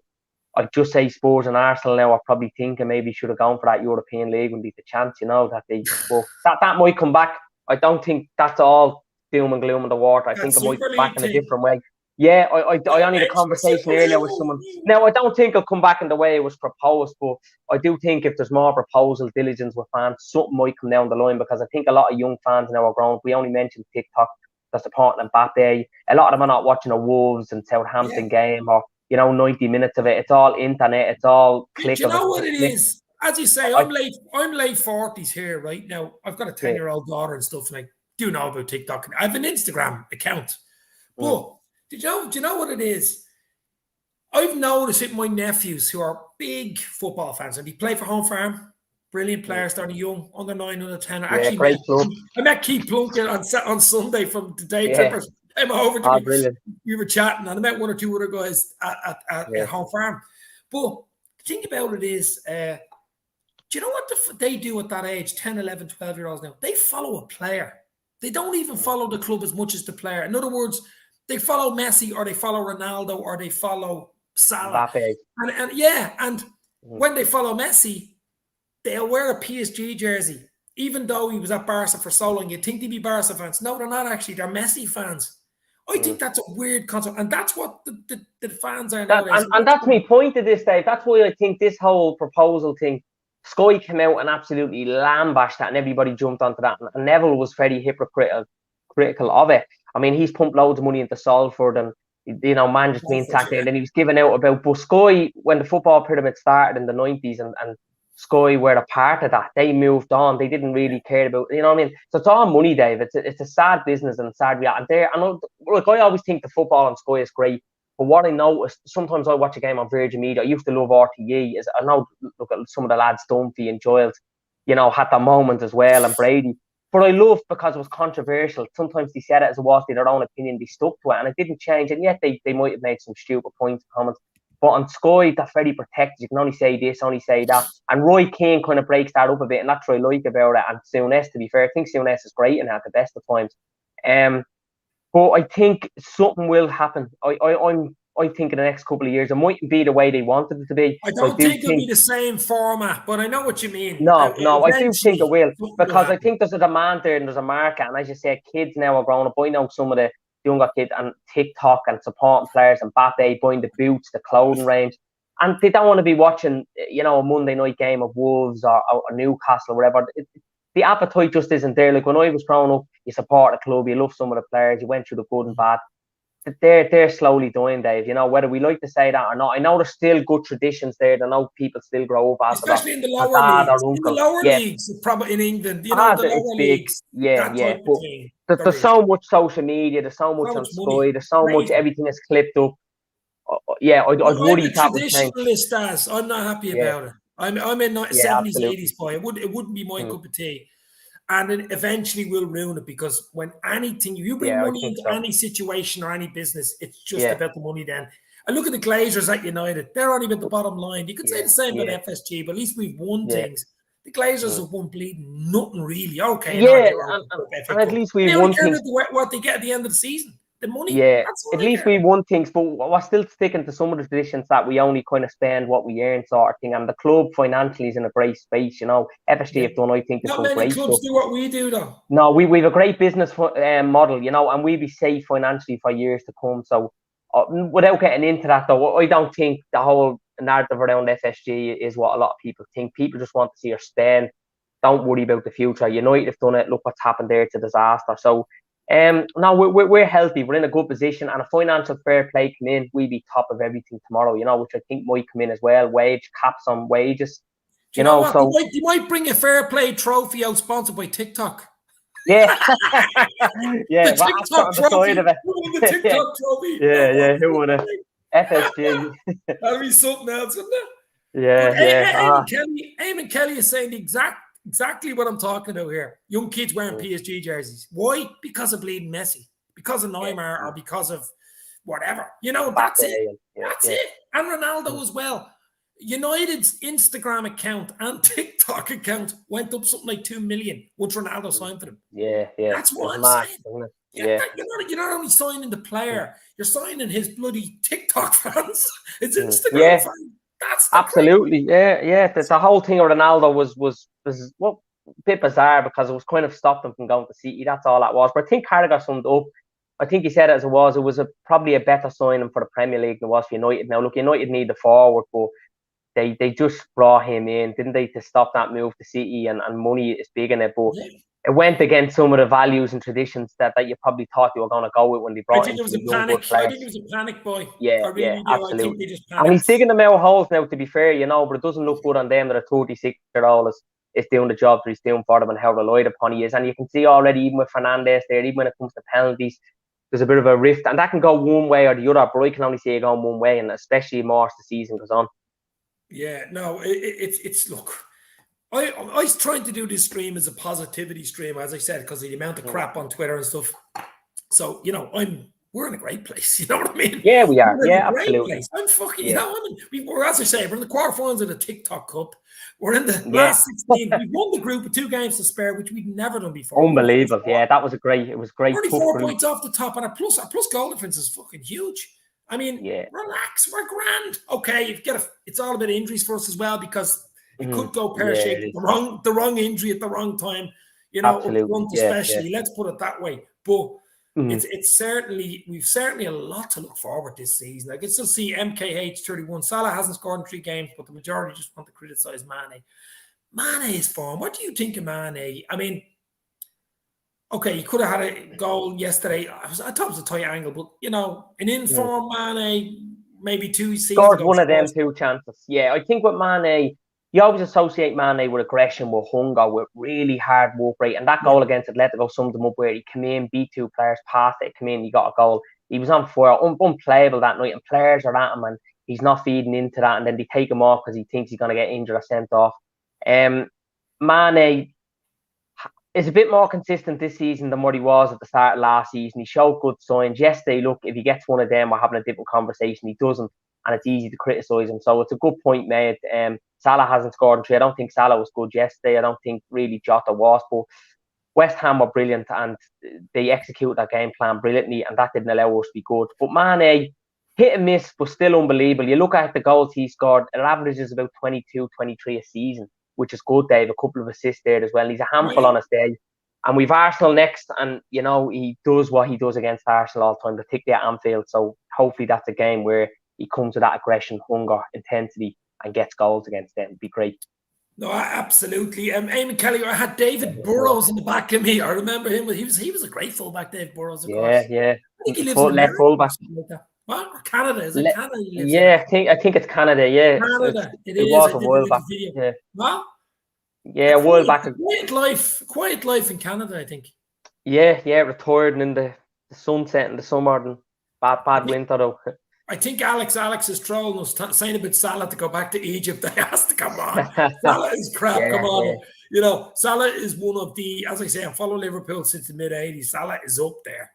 I'd just say Spurs and Arsenal now are probably thinking maybe should have gone for that European League when they had the chance. You know that they. Well, that might come back. I don't think that's all doom and gloom in the water. I think it might come back in a different way. Yeah, I only had a conversation earlier with someone. Now, I don't think it'll come back in the way it was proposed, but I do think if there's more proposal, diligence with fans, something might come down the line, because I think a lot of young fans now are grown. We only mentioned TikTok, they're supporting Mbappe. A lot of them are not watching a Wolves and Southampton game or, 90 minutes of it. It's all internet. It's all click. Do you know what it is? As you say, I'm late 40s here right now. I've got a 10-year-old daughter and stuff, and I do know about TikTok. I have an Instagram account. But do you know what it is? I've noticed it, my nephews who are big football fans, and they play for Home Farm. Brilliant players, starting young, under 9, under 10. I met Keith Plunkett on Sunday from the Day Trippers. Came over to me. Brilliant. We were chatting, and I met 1 or 2 other guys at Home Farm. But the thing about it is, do you know what they do at that age, 10, 11, 12-year-olds now? They follow a player. They don't even follow the club as much as the player. In other words, they follow Messi, or they follow Ronaldo, or they follow Salah. And when they follow Messi, they'll wear a PSG jersey, even though he was at Barca for so long. You'd think they'd be Barca fans. No, they're not actually. They're Messi fans. I think that's a weird concept, and that's what the fans are nowadays. And that's my point to this, Dave. That's why I think this whole proposal thing, Sky came out and absolutely lambasted that, and everybody jumped onto that. And Neville was very critical of it. I mean, he's pumped loads of money into Salford, and man just being sacked there. And then he was giving out about. But Sky, when the football pyramid started in the 90s, and Sky were a part of that, they moved on. They didn't really care about, what I mean? So it's all money, Dave. It's a sad business and sad reality. And I always think the football on Sky is great. But what I noticed, sometimes I watch a game on Virgin Media. I used to love RTE. I know, look at some of the lads, Dunphy and Giles, had that moment as well, and Brady. But I loved because it was controversial. Sometimes they said it as it was, their own opinion, they stuck to it, and it didn't change. And yet they might have made some stupid points and comments. But on Sky, that's very protected. You can only say this, only say that. And Roy Keane kind of breaks that up a bit, and that's what I like about it. And Souness, to be fair, I think Souness is great and at the best of times. But I think something will happen. I think in the next couple of years, it mightn't be the way they wanted it to be. I don't think it'll be the same format, but I know what you mean. No, I do think it will, because I think there's a demand there and there's a market. And as you said, kids now are growing up. I know some of the younger kids and TikTok and supporting players and Mbappe buying the boots, the clothing range. And they don't want to be watching, a Monday night game of Wolves or Newcastle or whatever. The appetite just isn't there. Like when I was growing up, you support the club, you love some of the players, you went through the good and bad. They're slowly dying, Dave. Whether we like to say that or not. I know there's still good traditions there. I know people still grow up after especially in the lower leagues. In the lower leagues, probably in England, the lower leagues. Yeah. But there's so much social media. There's so much on Sky. There's so much. Everything is clipped up. I'd worry that would change. Traditionalist as I'm not happy about it. I'm in 70s, 80s boy. It wouldn't be my cup of tea. And then eventually we'll ruin it, because when you bring money into any situation or any business, it's just about the money then. And look at the Glazers at United. They're only at the bottom line. You could say the same about FSG, but at least we've won things. The Glazers have won bleeding nothing really. Okay. And at least we won things. What they get at the end of the season. The money. Yeah, at least we won things, but we're still sticking to some of the traditions that we only kind of spend what we earn, sort of thing. And the club financially is in a great space, FSG have done, I think, not many great clubs do what we do, though. No, we have a great business model, and we'll be safe financially for years to come. So, without getting into that, though, I don't think the whole narrative around FSG is what a lot of people think. People just want to see us spend. Don't worry about the future. United have done it. Look what's happened there. It's a disaster. So, no, we're healthy. We're in a good position, and a financial fair play come in, we'll be top of everything tomorrow. Which I think might come in as well. Wage caps on wages. Do you know what? So you might bring a fair play trophy out sponsored by TikTok. Yeah, yeah. The TikTok trophy. The TikTok trophy. Yeah. Who would have? FSG. That'd be something else, wouldn't it? Yeah. Eamon Kelly is saying exactly what I'm talking about here. Young kids wearing PSG jerseys. Why? Because of bleeding Messi, because of Neymar, or because of whatever. That's it. That's it. And Ronaldo as well. United's Instagram account and TikTok account went up something like 2 million once Ronaldo signed for them. Yeah. That's what I'm saying. You're not only signing the player, you're signing his bloody TikTok fans. It's Instagram fans. That's absolutely, yeah. The whole thing of Ronaldo was a bit bizarre, because it was kind of stopped him from going to City. That's all that was. But I think Carragher summed up. I think he said it as it was. It was probably a better signing for the Premier League than it was for United. Now, look, United need the forward, but they just brought him in, didn't they, to stop that move to City, and money is big in it. But it went against some of the values and traditions that you probably thought you were going to go with when they brought in. I think it was a panic, boy. Yeah, absolutely. I think they just panicked. And he's digging them out holes now, to be fair, but it doesn't look good on them that a 36-year-old is doing the job that he's doing for them and how relied upon he is. And you can see already, even with Fernandes there, even when it comes to penalties, there's a bit of a rift. And that can go one way or the other, but I can only see it going one way, and especially more as the season goes on. Yeah, no, it's look, I was trying to do this stream as a positivity stream, as I said, because of the amount of crap on Twitter and stuff. So, we're in a great place. You know what I mean? Yeah, we are. Yeah, absolutely. Place. I'm fucking, we're, as I say, we're in the quarterfinals of the TikTok Cup. We're in the last 16. We won the group with 2 games to spare, which we'd never done before. Unbelievable. Yeah, that was it was great. 34 points off the top, and our plus goal difference is fucking huge. I mean, relax, we're grand. Okay, it's all about injuries for us as well, because it could go pear-shaped. The wrong injury at the wrong time, up front especially. Let's put it that way. But it's certainly, we've certainly a lot to look forward this season. I can still see MKH 31. Salah hasn't scored in 3 games, but the majority just want to criticise Mane. Mane is form. What do you think of Mane? I mean, okay, you could have had a goal yesterday. I thought it was a tight angle, but an inform Mane, maybe 2 seasons scored one of them 2 chances. Yeah, I think with Mane, you always associate Mane with aggression, with hunger, with really hard work rate. And that goal against Atletico summed him up, where he came in, beat 2 players, passed it, came in, he got a goal. He was on fire, unplayable that night, and players are at him, and he's not feeding into that, and then they take him off because he thinks he's going to get injured or sent off. Mane is a bit more consistent this season than what he was at the start of last season. He showed good signs. Yesterday, look, if he gets one of them, we're having a different conversation. He doesn't. and it's easy to criticise him. So it's a good point made. Salah hasn't scored in 3. I don't think Salah was good yesterday. I don't think really Jota was, but West Ham were brilliant and they executed that game plan brilliantly, and that didn't allow us to be good. But Mane, hit and miss, but still unbelievable. You look at the goals he scored, it averages about 22, 23 a season, which is good, Dave. A couple of assists there as well. He's a handful on his day. And we've Arsenal next, and, you know, he does what he does against Arsenal all the time, particularly at Anfield. So hopefully that's a game where he comes with that aggression, hunger, intensity, and gets goals against them. It'd be great. No, absolutely. Eamon Kelly, I had David Burrows in the back of me. I remember him. He was a great fullback, David Burrows, of course. Yeah. I think he lives in America fullback. Like that. What? Or Canada? Is it Canada he lives in? I think it's Canada, yeah. Canada. It was a while back. Yeah. What? Yeah, a while back. Quiet life in Canada, I think. Yeah, retired in the sunset in the summer and bad winter though. I think Alex is trolling us, saying about Salah to go back to Egypt. He has to come on. Salah is crap. Come on. Yeah. You know, Salah is one of the, as I say, I follow Liverpool since the mid-'80s. Salah is up there.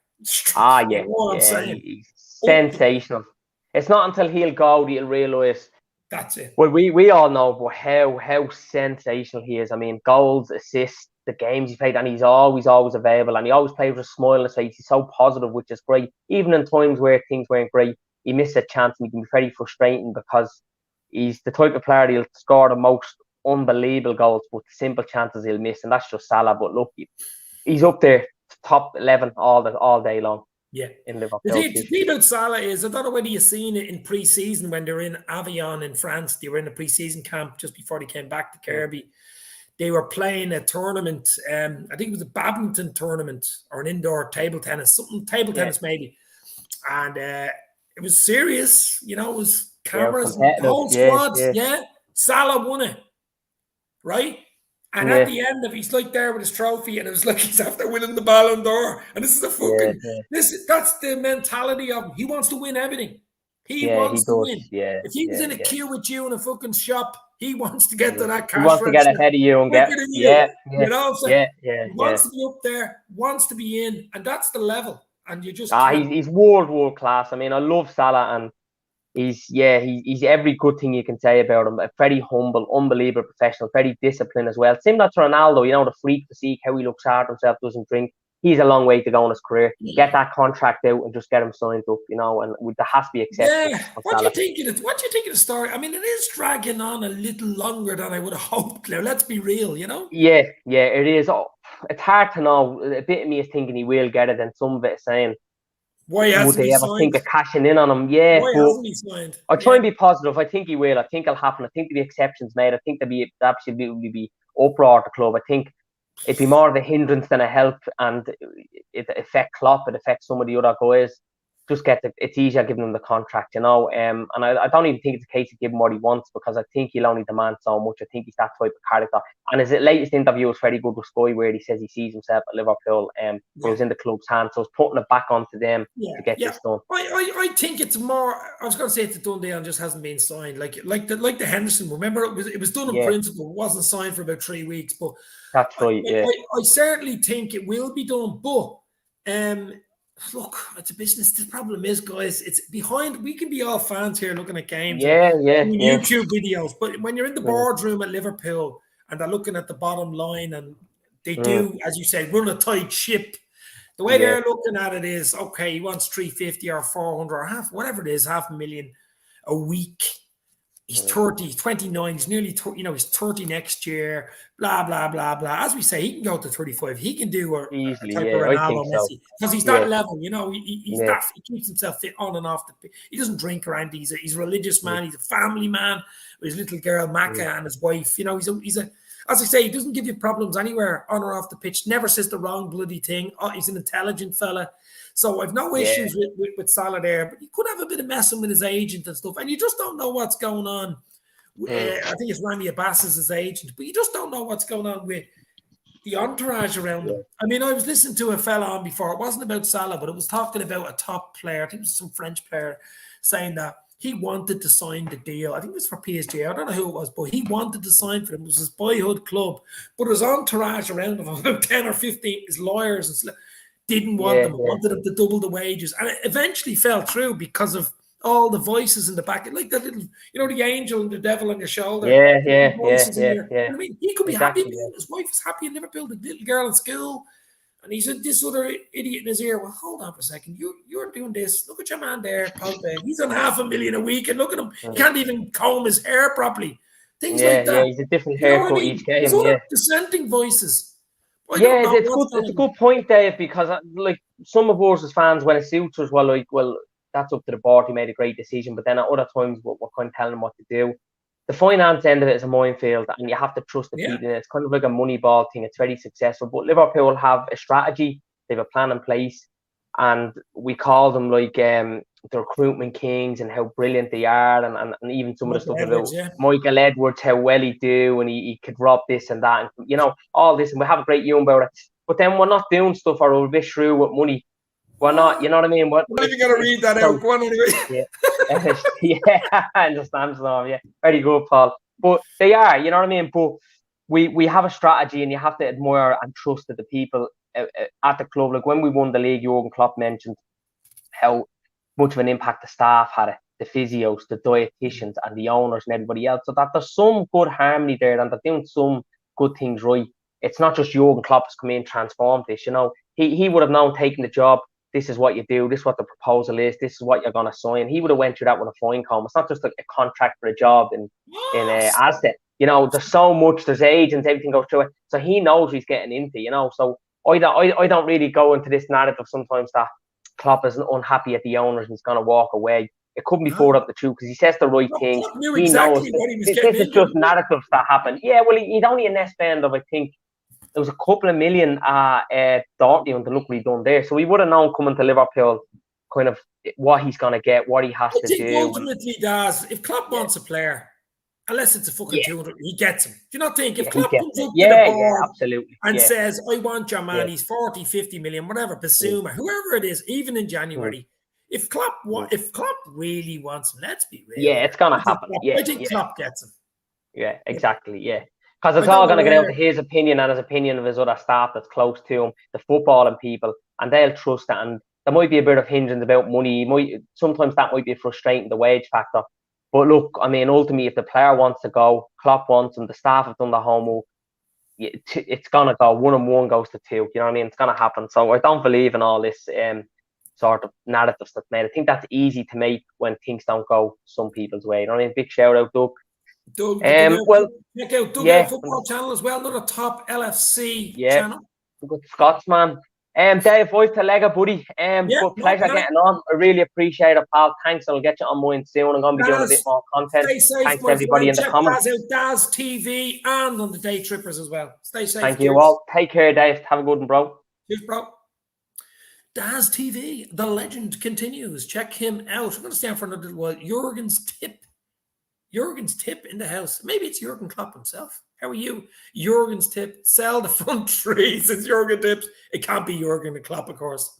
Yeah. You know what I'm saying? He's sensational. It's not until he'll go that you'll realise. That's it. Well, we all know but how sensational he is. I mean, goals, assists, the games he played, and he's always available, and he always plays with a smile on his face. He's so positive, which is great. Even in times where things weren't great, he missed a chance, and he can be very frustrating because he's the type of player he'll score the most unbelievable goals, but the simple chances he'll miss, and that's just Salah. But look, he's up there, top 11 all day long. Yeah, in Liverpool. The thing about Salah is, I don't know whether you've seen it in pre-season when they were in Avignon in France. They were in a pre-season camp just before they came back to Kirby. They were playing a tournament. I think it was a badminton tournament or an indoor table tennis, tennis maybe. And it was serious, you know. It was cameras, the whole squad. Yeah, Salah won it, right? And at the end of it, he's like there with his trophy, and it was like he's after winning the Ballon d'Or. And this is a fucking that's the mentality of him. He wants to win everything. He wants to win. Yeah, if he was in a queue with you in a fucking shop, he wants to get to that cash. He wants to get ahead of you and get you know what I'm saying? He wants to be up there, wants to be in, and that's the level. And you just he's world class. I mean, I love Salah, and he's every good thing you can say about him. Very humble, unbelievable professional, very disciplined as well. Similar to Ronaldo, you know, the freak physique, how he looks after himself, doesn't drink. He's a long way to go in his career. Get that contract out and just get him signed up, you know, and there has to be exceptions. Yeah. What do you think of the story? I mean, it is dragging on a little longer than I would have hoped. Now, let's be real, you know? Yeah, it is. It's hard to know. A bit of me is thinking he will get it, and some of it is saying, why hasn't he signed? Would they ever think of cashing in on him? Yeah. Why hasn't he signed? I'll try and be positive. I think he will. I think it'll happen. I think there'll be exceptions made. I think there'll absolutely be uproar at the club. I think it'd be more of a hindrance than a help, and it affect Klopp, it affects some of the other guys. Just it's easier giving him the contract, you know. And I don't even think it's a case of giving what he wants, because I think he'll only demand so much. I think he's that type of character. And his latest interview was very good with Sky, where he says he sees himself at Liverpool, but it was in the club's hands. So it's putting it back onto them to get this done. I think it's more. I was going to say it's a done deal and just hasn't been signed. Like the Henderson. Remember, it was done in principle. It wasn't signed for about 3 weeks, but that's right. I certainly think it will be done, but look, it's a business. The problem is, guys, it's behind. We can be all fans here looking at games, YouTube videos, but when you're in the boardroom at Liverpool and they're looking at the bottom line, and they do, as you say, run a tight ship. The way they're looking at it is, okay, he wants 350 or 400 or whatever it is, $500,000 a week. He's 30, he's 29, he's nearly, he's 30 next year, blah, blah, blah, blah. As we say, he can go to 35. He can do a easily, type of Ronaldo, Messi, because he's that level, you know, he's that, he keeps himself fit on and off the pitch. He doesn't drink around. He's a religious man. He's a family man with his little girl, Maka, and his wife. You know, he's a, as I say, he doesn't give you problems anywhere on or off the pitch, never says the wrong bloody thing. He's an intelligent fella. So I've no issues with Salah there, but he could have a bit of messing with his agent and stuff, and you just don't know what's going on. I think it's Rami Abbas is his agent, but you just don't know what's going on with the entourage around him. I mean, I was listening to a fella on before. It wasn't about Salah, but it was talking about a top player. I think it was some French player saying that he wanted to sign the deal. I think it was for PSG. I don't know who it was, but he wanted to sign for them. It was his boyhood club, but his entourage around him, about 10 or 15, his lawyers and stuff, didn't want them, wanted them to double the wages. And it eventually fell through because of all the voices in the back, like that little, the angel and the devil on your shoulder. Yeah. I mean, he could be happy. Exactly, yeah. His wife is happy in Liverpool, the little girl in school. And he said, this other idiot in his ear, well, hold on for a second. You're doing this. Look at your man there, Pogba. He's on $500,000 a week. And look at him. He can't even comb his hair properly. Things like that. Yeah, he's a different haircut each game. There's other dissenting voices. It's a good point, Dave, because like some of us as fans, when it suits us, well, that's up to the board. He made a great decision. But then at other times, we're kind of telling him what to do. The finance end of it is a minefield, and you have to trust the people. It's kind of like a money ball thing. It's very successful. But Liverpool have a strategy. They have a plan in place. And we call them like the recruitment kings and how brilliant they are. And even some of the stuff about Michael Edwards, how well he do, and he could rob this and that. And, all this. And we have a great view about it. But then we're not doing stuff or we're a bit shrew with money. We're not, you know what I mean? We're not even going to read that out. Go on anyway. I understand. So, yeah, very good, Paul. But they are, you know what I mean? But we have a strategy, and you have to admire and trust the people at the club. Like when we won the league, Jurgen Klopp mentioned how much of an impact the staff had, the physios, the dietitians, and the owners and everybody else. So that there's some good harmony there, and they're doing some good things right. It's not just Jurgen Klopp has come in and transformed this. He would have known taking the job. This is what you do. This is what the proposal is. This is what you're going to sign. He would have went through that with a fine comb. It's not just like a contract for a job in Asda. There's so much. There's agents. Everything goes through it. So he knows what he's getting into. So I don't really go into this narrative sometimes that Klopp is unhappy at the owners and he's going to walk away. It couldn't be further up the truth because he says the right thing. He knows this is just narratives that happen. Yeah, well, he's only a nest band of, I think, there was a couple of million Dortmund, and look what he done there. So we would have known coming to Liverpool kind of what he's going to get, what he has to do. Ultimately, if Klopp wants a player, unless it's a fucking 200, he gets him. Do you not think? If Klopp comes up to the board absolutely. and says, I want your man, he's 40, 50 million, whatever, Basuma, whoever it is, even in January, if Klopp really wants him, let's be real. Yeah, it's going to happen. I think Klopp gets him. Yeah, exactly. Yeah. Because it's all going to get down to his opinion and his opinion of his other staff that's close to him, the footballing people, and they'll trust that. And there might be a bit of hindrance about money. Sometimes that might be frustrating, the wage factor. But look, I mean, ultimately, if the player wants to go, Klopp wants him, the staff have done the homework, it's going to go. 1 and 1 goes to 2. You know what I mean? It's going to happen. So I don't believe in all this sort of narratives that's made. I think that's easy to make when things don't go some people's way. You know what I mean? Big shout out, Doug. Check out Doug Football Channel as well, another top LFC channel. Good Scotsman. Dave, voice to Lega, buddy. Good pleasure getting on. I really appreciate it, pal. Thanks. I'll get you on mine soon. I'm going to be doing a bit more content. Stay safe, thanks to everybody in the comments. Check Daz TV and on the Day Trippers as well. Stay safe. Thank you all. Take care, Dave. Have a good one, bro. Cheers, bro. Daz TV, the legend continues. Check him out. I'm going to stay on for another little while. Jurgen's tip in the house. Maybe it's Jurgen Klopp himself. How are you? Jurgen's tip. Sell the front three since Jurgen tips. It can't be Jurgen and Klopp, of course.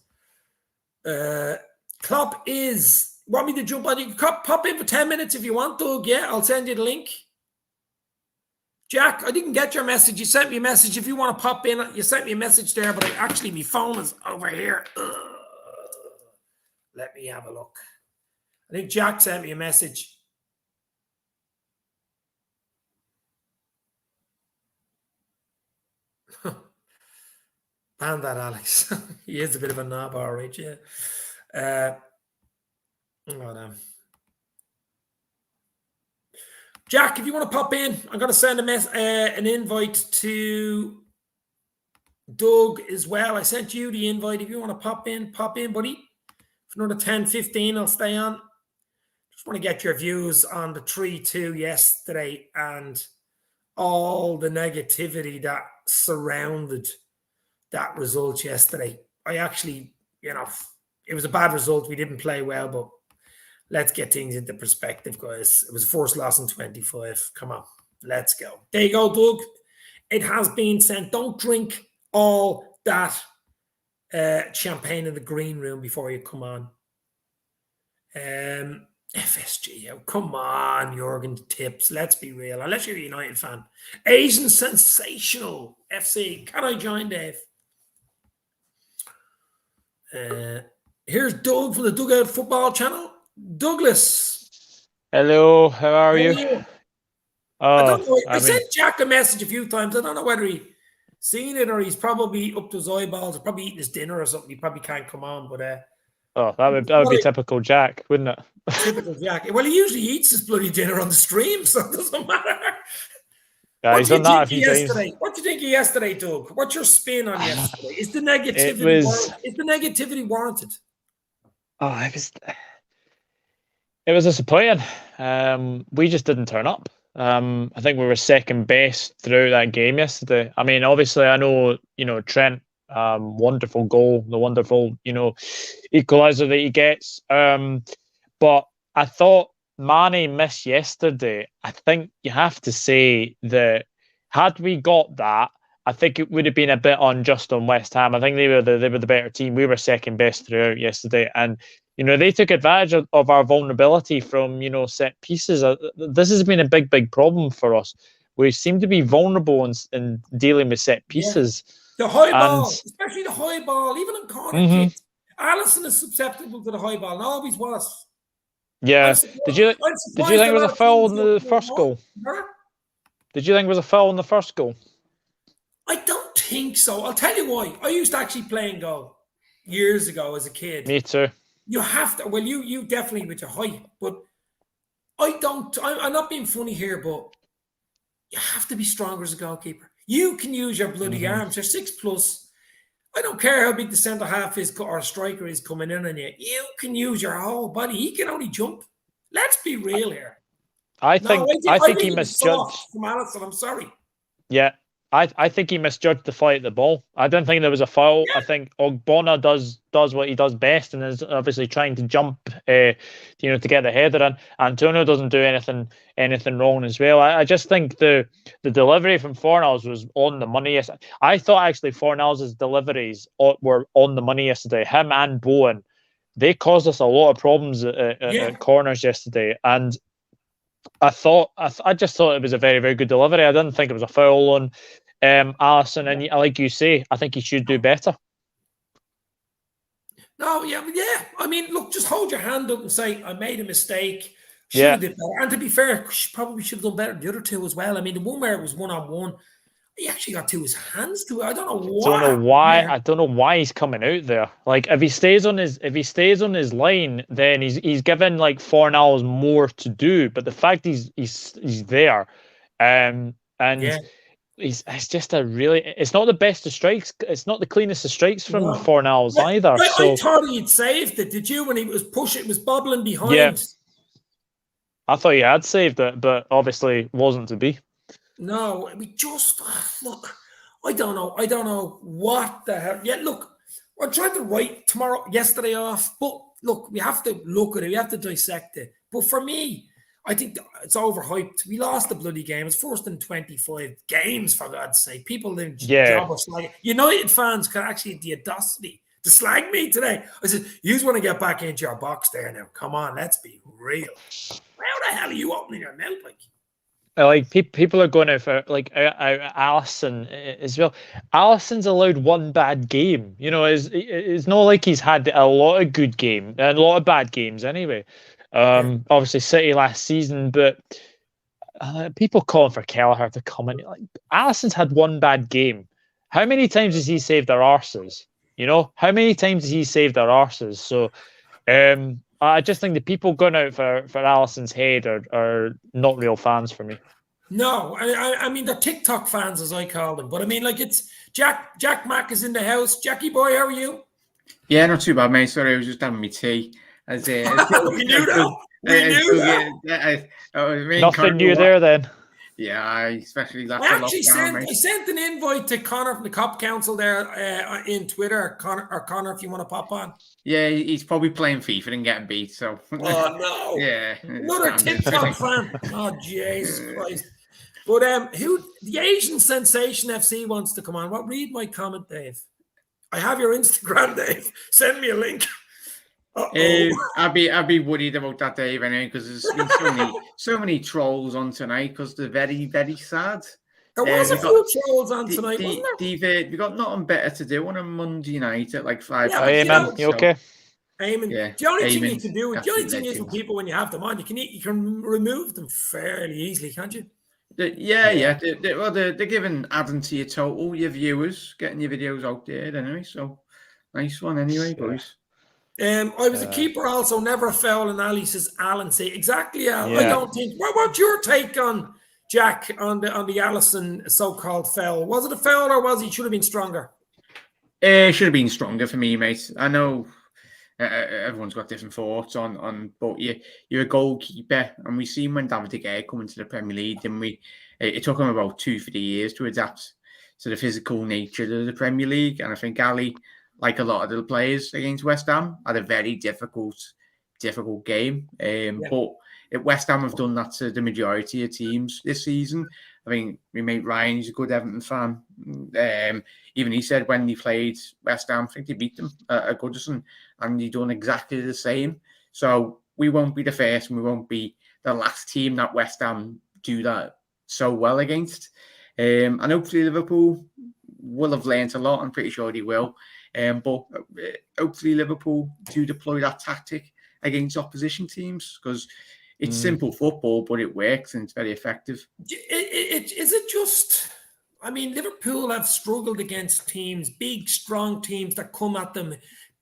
Klopp is... Want me to jump on? You can pop in for 10 minutes if you want, Doug. Yeah, I'll send you the link. Jack, I didn't get your message. You sent me a message. If you want to pop in, you sent me a message there, but my phone is over here. Let me have a look. I think Jack sent me a message. Ban that, Alex. He is a bit of a knob, all right, yeah. Jack, if you want to pop in, I'm going to send an invite to Doug as well. I sent you the invite. If you want to pop in, buddy. For another 10, 15, I'll stay on. Just want to get your views on the 3-2 yesterday and all the negativity that surrounded that result yesterday. I actually, it was a bad result. We didn't play well, but let's get things into perspective, guys. It was the first loss in 25. Come on, let's go. There you go, Doug. It has been sent. Don't drink all that champagne in the green room before you come on. FSG, come on, Jurgen tips. Let's be real. Unless you're a United fan. Asian Sensational FC. Can I join, Dave? Here's Doug from the Dugout Football Channel. Douglas. Hello, how are How are you? you? I Oh, don't know. I I mean, sent Jack a message a few times. I don't know whether he seen it or he's probably up to his eyeballs or probably eating his dinner or something. He probably can't come on, but that would be typical Jack, wouldn't it? typical Jack. Well, he usually eats his bloody dinner on the stream, so it doesn't matter. Yeah, What he's do you done that a think of few times. yesterday? What do you think of yesterday, Doug? What's your spin on yesterday? Is the It negativity was, is the negativity warranted? it was disappointing. We just didn't turn up. I think we were second best throughout that game yesterday. I mean, obviously, I know, Trent, wonderful goal, the wonderful, equaliser that he gets. But I thought Mane missed yesterday. I think you have to say that had we got that, I think it would have been a bit unjust on West Ham. I think they were the better team. We were second best throughout yesterday, and they took advantage of our vulnerability from set pieces. This has been a big problem for us. We seem to be vulnerable in dealing with set pieces. The high ball, especially the high ball, even in corner kicks. Alisson is susceptible to the high ball, and always was. Yeah. Did you think it was a foul in the first goal? Did you think it was a foul in the first goal? I don't think so. I'll tell you why. I used to actually play in goal years ago as a kid. Me too. You have to. Well, you definitely with your height, but I don't. I'm not being funny here, but you have to be stronger as a goalkeeper. You can use your bloody arms. You're 6+. I don't care how big the centre half is or striker is coming in on you. You can use your whole body. He can only jump. Let's be real here. I think he misjudged from Alisson. I'm sorry. Yeah. I think he misjudged the flight of the ball. I don't think there was a foul. Yeah. I think Ogbonna does what he does best and is obviously trying to jump, to get the header in. Antonio doesn't do anything wrong as well. I just think the delivery from Fornals was on the money. I thought actually Fornals' deliveries were on the money yesterday. Him and Bowen, they caused us a lot of problems at corners yesterday. And I just thought it was a very, very good delivery. I didn't think it was a foul on Alisson, and like you say, I think he should do better. No, yeah. I mean, look, just hold your hand up and say, I made a mistake. Should have did better. And to be fair, probably should have done better the other two as well. I mean, the one where it was 1-on-1, he actually got to his hands to it. I don't know why he's coming out there. Like if he stays on his line, then he's given like Fornals more to do. But the fact he's there, it's just it's not the best of strikes. It's not the cleanest of strikes from Fornals either. I thought he'd saved it. Did you? When he was pushing, it was bobbling behind. Yeah. I thought he had saved it, but obviously wasn't to be. No, we just look. I don't know what the hell. Yeah, look, I'm trying to write yesterday off, but look, we have to look at it. We have to dissect it. But for me, I think it's overhyped. We lost the bloody game. It's first in 25 games, for God's sake. People didn't job us like United fans could actually the audacity to slag me today. I said, you just want to get back into your box there now. Come on, let's be real. How the hell are you opening your mouth like? Like people are going out for like Alisson as well. Alisson's allowed one bad game. It's not like he's had a lot of good games and a lot of bad games anyway. Obviously City last season, but people calling for Kelleher to come in. Like Alisson's had one bad game. How many times has he saved our arses? How many times has he saved our arses? So I just think the people going out for Alisson's head are not real fans for me. No, I mean they're TikTok fans as I call them. But I mean, like it's Jack Mack is in the house. Jackie boy, how are you? Yeah, not too bad, mate. Sorry, I was just having my tea. We knew that. Nothing new there then. Yeah, especially that. I sent an invite to Connor from the Cop Council there in Twitter. Connor, if you want to pop on. Yeah, he's probably playing FIFA and getting beat. So. Oh no! Yeah, another TikTok fan. Oh Jesus Christ! But who the Asian sensation FC wants to come on? What? Read my comment, Dave. I have your Instagram, Dave. Send me a link. I'd be worried about that, Dave, anyway, because there's been so many trolls on tonight because they're very, very sad. There was a few trolls on tonight, wasn't there? We've got nothing better to do on a Monday night at like 5. Hey, man, you okay? Eamon. Yeah, The only thing you Eamon's can do, the only absolute thing is with legend. people when you have them on, you can remove them fairly easily, can't you? Yeah. They're giving adding to your total, your viewers, getting your videos out there anyway. So nice one anyway, boys. I was a keeper also, never a foul, and Ali says Alan say exactly. I don't think. What's your take on Jack on the Allison so-called foul? Was it a foul or was he should have been stronger? It should have been stronger for me, mate. I know everyone's got different thoughts on, but you're a goalkeeper, and we seen when David De Gea come into the Premier League, didn't we? It took him about 2-3 years to adapt to the physical nature of the Premier League, and I think Ali, like a lot of the players against West Ham, had a very difficult game. But West Ham have done that to the majority of teams this season. I mean, my mate Ryan, he's a good Everton fan. Even he said when he played West Ham, I think they beat them at Goodison, and he done exactly the same. So we won't be the first, and we won't be the last team that West Ham do that so well against. And hopefully Liverpool will have learnt a lot. I'm pretty sure they will. But hopefully Liverpool do deploy that tactic against opposition teams, because it's simple football, but it works and it's very effective. Is it just? I mean, Liverpool have struggled against teams, big, strong teams that come at them,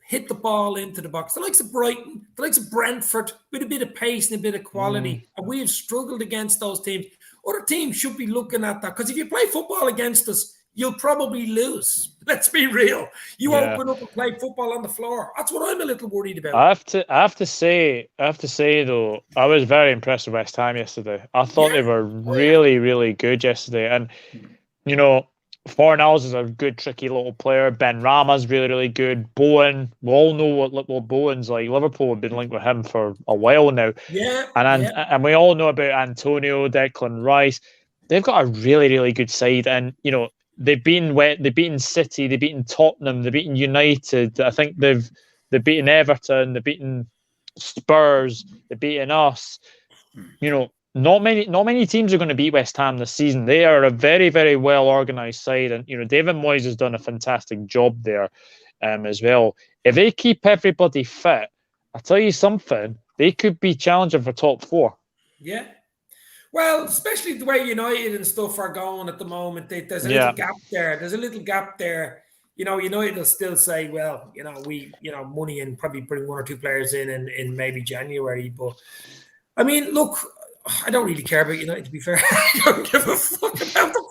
hit the ball into the box. The likes of Brighton, the likes of Brentford, with a bit of pace and a bit of quality. And we have struggled against those teams. Other teams should be looking at that, because if you play football against us, you'll probably lose. Let's be real. You open up and play football on the floor. That's what I'm a little worried about. I have to say though, I was very impressed with West Ham yesterday. I thought they were really, really good yesterday. And you know, Fornals is a good, tricky little player. Ben Rama's really, really good. Bowen, we all know what Bowen's like. Liverpool have been linked with him for a while now. And we all know about Antonio, Declan Rice. They've got a really, really good side, and you know, they've beaten City, they've beaten Tottenham, they've beaten United. I think they've beaten Everton, they've beaten Spurs, they've beaten us. You know, not many teams are going to beat West Ham this season. They are a very, very well organised side, and you know, David Moyes has done a fantastic job there as well. If they keep everybody fit, I tell you something, they could be challenging for top 4. Yeah. Well, especially the way United and stuff are going at the moment, there's a little gap there. There's a little gap there. You know, United will still say, well, you know, money and probably bring 1 or 2 players in maybe January. But I mean, look, I don't really care about United, to be fair. I don't give a fuck about them.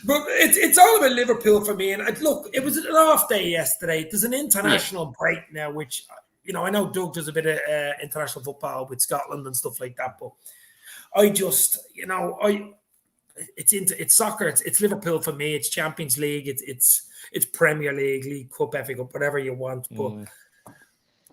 But it's all about Liverpool for me. And look, it was an off day yesterday. There's an international break now, which, you know, I know Doug does a bit of international football with Scotland and stuff like that, but I just, you know, it's soccer. It's Liverpool for me. It's Champions League. It's Premier League, League Cup, FA Cup, whatever you want. But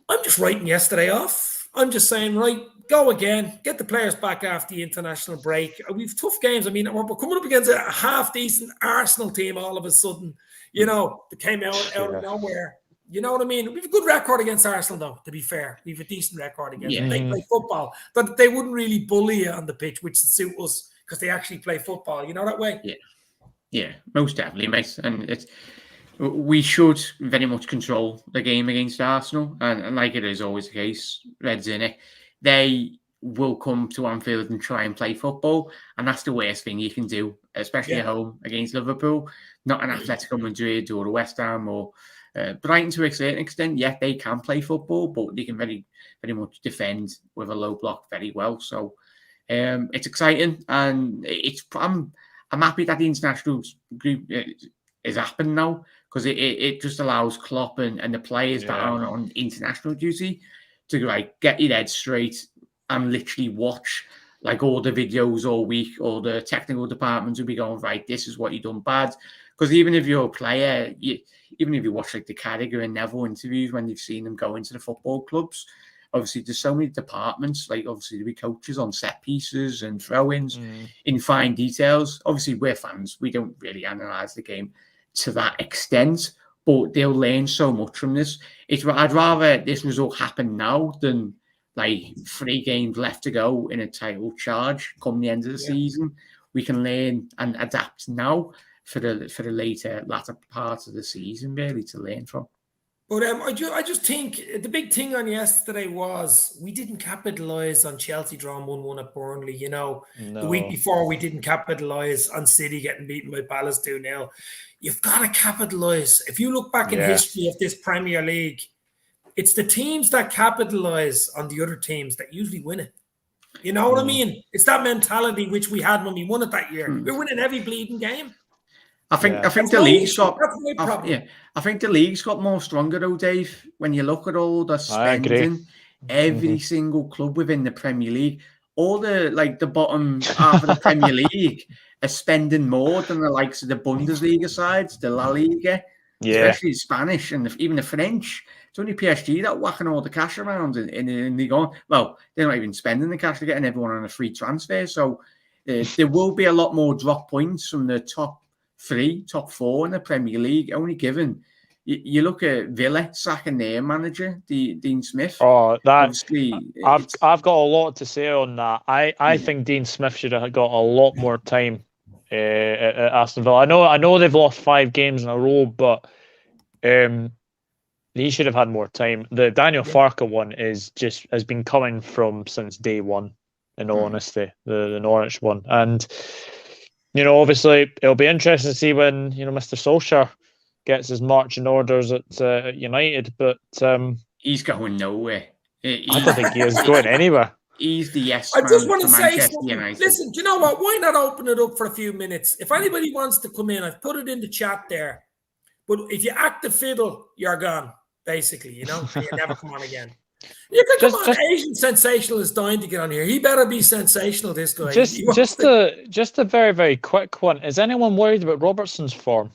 I'm just writing yesterday off. I'm just saying, right, go again. Get the players back after the international break. We've tough games. I mean, we're coming up against a half-decent Arsenal team all of a sudden. You know, that came out of nowhere. You know what I mean? We have a good record against Arsenal, though, to be fair. We have a decent record against them. They play football. But they wouldn't really bully you on the pitch, which would suit us, because they actually play football. You know that way? Yeah, most definitely, mate. And we should very much control the game against Arsenal. And like it is always the case, Reds in it, they will come to Anfield and try and play football. And that's the worst thing you can do, especially at home against Liverpool. Not an Atletico Madrid or a West Ham or Brighton to a certain extent. Yeah, they can play football, but they can very, very much defend with a low block very well. So it's exciting, and I'm happy that the international group is happening now, because it just allows Klopp and the players that are on international duty to like get your head straight and literally watch like all the videos all week. All the technical departments will be going, right, this is what you've done bad. Because even if you're a player, even if you watch like the Carragher and Neville interviews when you've seen them go into the football clubs, obviously there's so many departments, like obviously there'll be coaches on set pieces and throw-ins in fine details. Obviously we're fans, we don't really analyse the game to that extent, but they'll learn so much from this. I'd rather this result happen now than like 3 games left to go in a title charge come the end of the season. We can learn and adapt now for the latter part of the season, really, to learn from. But I just think the big thing on yesterday was we didn't capitalise on Chelsea drawing 1-1 at Burnley. You know, the week No. before we didn't capitalise on City getting beaten by Palace 2-0. You've got to capitalise. If you look back in history of this Premier League, it's the teams that capitalise on the other teams that usually win it. You know what I mean? It's that mentality which we had when we won it that year. We're winning every bleeding game. I think the league's got. I think the league's got more stronger though, Dave. When you look at all the spending, every single club within the Premier League, all the bottom half of the Premier League are spending more than the likes of the Bundesliga sides, the La Liga, especially the Spanish and even the French. It's only PSG that whacking all the cash around in the going. Well, they're not even spending the cash; they're getting everyone on a free transfer. So there will be a lot more drop points from the top 4 in the Premier League. Only given you look at Villa sacking their manager, Dean Smith. Oh, I've got a lot to say on that. I think Dean Smith should have got a lot more time at Aston Villa. I know they've lost 5 games in a row, but he should have had more time. The Daniel Farke one has been coming from since day one. In all honesty, the Norwich one, and obviously it'll be interesting to see when Mr. Solskjaer gets his marching orders at United, but he's going nowhere. I don't think he is going anywhere. He's the yes I man just want to for say Manchester something. United. Listen, do you know what? Why not open it up for a few minutes? If anybody wants to come in, I've put it in the chat there. But if you act the fiddle, you're gone, basically, and you never come on again. You can come on. Asian Sensational is dying to get on here. He better be sensational, this guy. Just a very, very quick one. Is anyone worried about Robertson's form?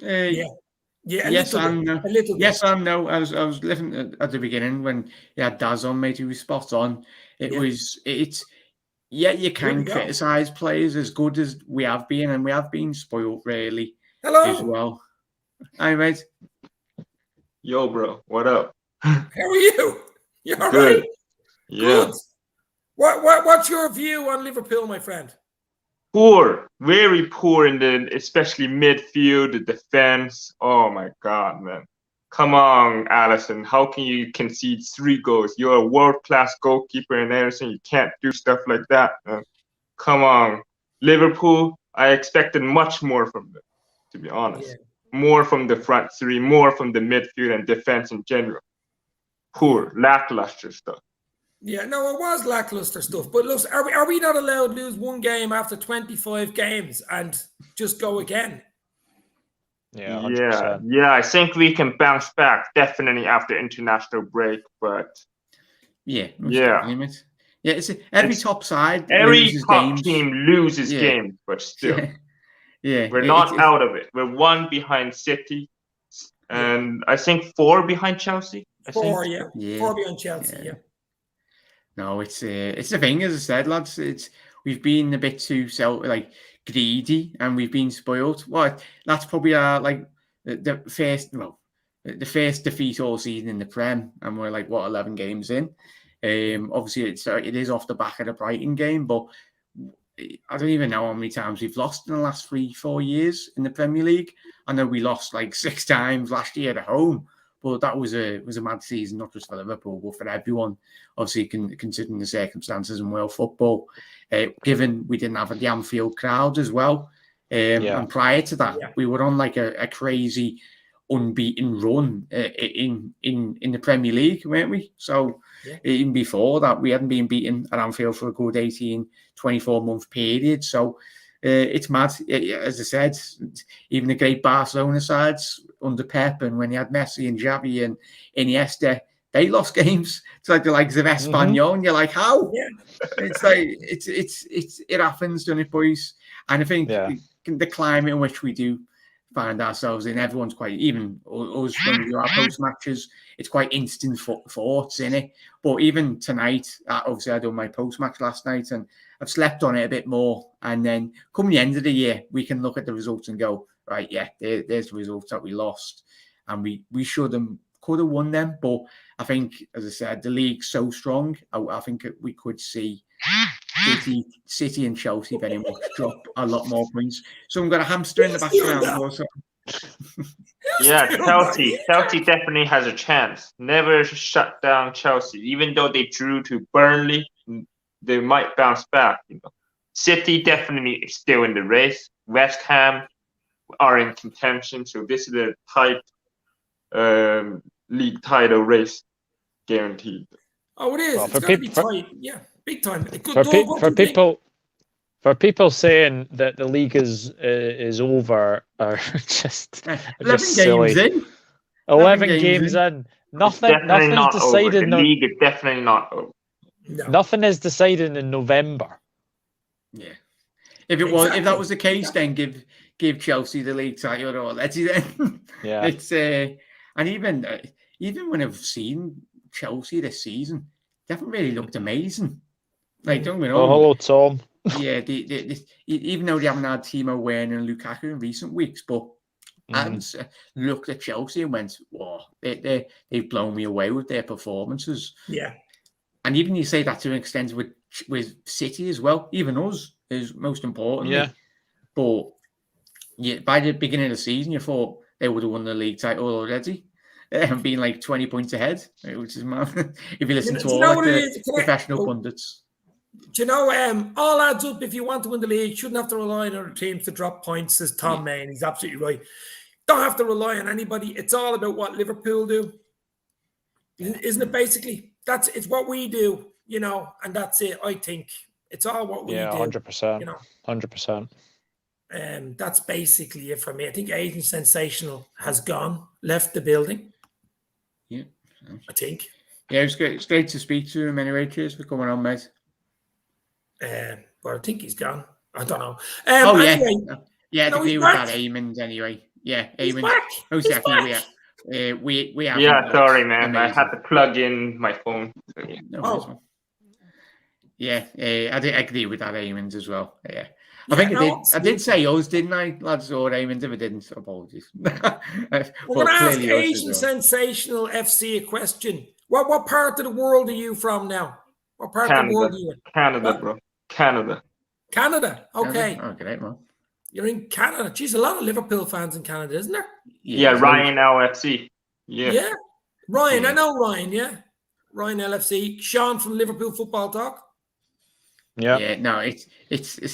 Yes and no. Yes and no. I was listening at the beginning when you had Daz on, mate. He was spot on. You can criticise players as good as we have been, and we have been spoiled really. Hello. As well. Hi, mate. Yo, bro. What up? How are you? You all Good. right? Yeah. Good. What's your view on Liverpool, my friend? Poor, very poor especially midfield, the defense. Oh my God, man. Come on, Allison. How can you concede 3 goals? You're a world-class goalkeeper in Anderson. You can't do stuff like that, man. Come on. Liverpool, I expected much more from them, to be honest. Yeah. More from the front 3, more from the midfield and defense in general. Poor, lackluster stuff. Yeah, no, it was lackluster stuff. But look, are we not allowed to lose 1 game after 25 games and just go again? Yeah, 100%. Yeah. I think we can bounce back definitely after international break. But it's every top side. Every top team loses games, but still, we're not out of it. We're 1 behind City, and I think 4 behind Chelsea. 4 behind Chelsea. Yeah. No, it's the thing, as I said, lads. We've been a bit too greedy, and we've been spoiled. Well, that's probably the first defeat all season in the Prem, and we're 11 games in. Obviously, it is off the back of the Brighton game, but I don't even know how many times we've lost in the last 3-4 years in the Premier League. I know we lost 6 times last year at home. But that was a mad season, not just for Liverpool, but for everyone. Obviously, considering the circumstances in world football, given we didn't have the Anfield crowd as well. And prior to that, we were on a crazy unbeaten run in the Premier League, weren't we? So even before that, we hadn't been beaten at Anfield for a good 18, 24-month period. So it's mad. As I said, even the great Barcelona sides under Pep, and when you had Messi and Xavi and Iniesta, they lost games. It's like the likes of Espanyol, and you're like, how? Yeah. It happens, doesn't it, boys? And I think the climate in which we do find ourselves in, everyone's quite, even us when we do our post matches, it's quite instant thoughts in it. But even tonight, obviously I done my post match last night, and I've slept on it a bit more. And then come the end of the year, we can look at the results and go, right, there's the results that we lost, and we could have won them. But I think, as I said, the league's so strong. I think we could see City and Chelsea very much drop a lot more points. So I've got a hamster in the background. Also. Yeah, still Chelsea. not- Chelsea definitely has a chance. Never shut down Chelsea, even though they drew to Burnley. They might bounce back. City definitely is still in the race. West Ham are in contention, so this is a tight league title race, guaranteed. Oh, it is. Well, It's for going to be peop- for- tight. Yeah, big time. Good For, Doug, pe- what for do you think? people saying that the league is over are just 11 silly. games in. 11 games games in. in. Nothing. Definitely Nothing's not over. decided. The league is definitely not over. No. Nothing is decided in November. Yeah. If that Exactly. was the case, then give Chelsea the league title or let's then. Yeah. It's and even when I've seen Chelsea this season, they haven't really looked amazing. Like, don't we know? Oh, hello, Tom. Yeah, even though they haven't had Timo Werner and Lukaku in recent weeks, but I haven't looked at Chelsea and went, "Whoa, they've blown me away with their performances." Yeah. And even you say that to an extent with City as well, even us is most importantly. Yeah. But by the beginning of the season, you thought they would have won the league title already and been like 20 points ahead, which is mad. If you listen to all the professional pundits. Do you know, all adds up. If you want to win the league, shouldn't have to rely on other teams to drop points, says Tom May, and he's absolutely right. Don't have to rely on anybody. It's all about what Liverpool do. Isn't it basically? It's what we do, and that's it. I think it's all what we do. 100%. 100%. That's basically it for me. I think Agent Sensational has left the building. Yeah. I think. Yeah, it's great to speak to him anyway. Cheers for coming on, mate. But I think he's gone. I don't know. Anyway, yeah, I he's agree with back. that, Eamon. Anyway, yeah, He's Eamon. back. Most He's definitely, back. we have. Yeah, sorry, man. I amazing. had to plug in my phone. No worries, man. Yeah, I agree with that, Eamon, as well. Yeah. I did say us, didn't I, lads, or Eamon? If I didn't, apologies. We're going to ask Asian Sensational FC a question. What part of the world are you from now? What part of the world are you in? Canada, bro. Canada. Canada. Okay. Oh, great, man. You're in Canada. Geez, a lot of Liverpool fans in Canada, isn't there? Yeah, Ryan LFC. Yeah. Ryan, I know Ryan, yeah. Ryan LFC. Sean from Liverpool Football Talk. Yeah. No, it's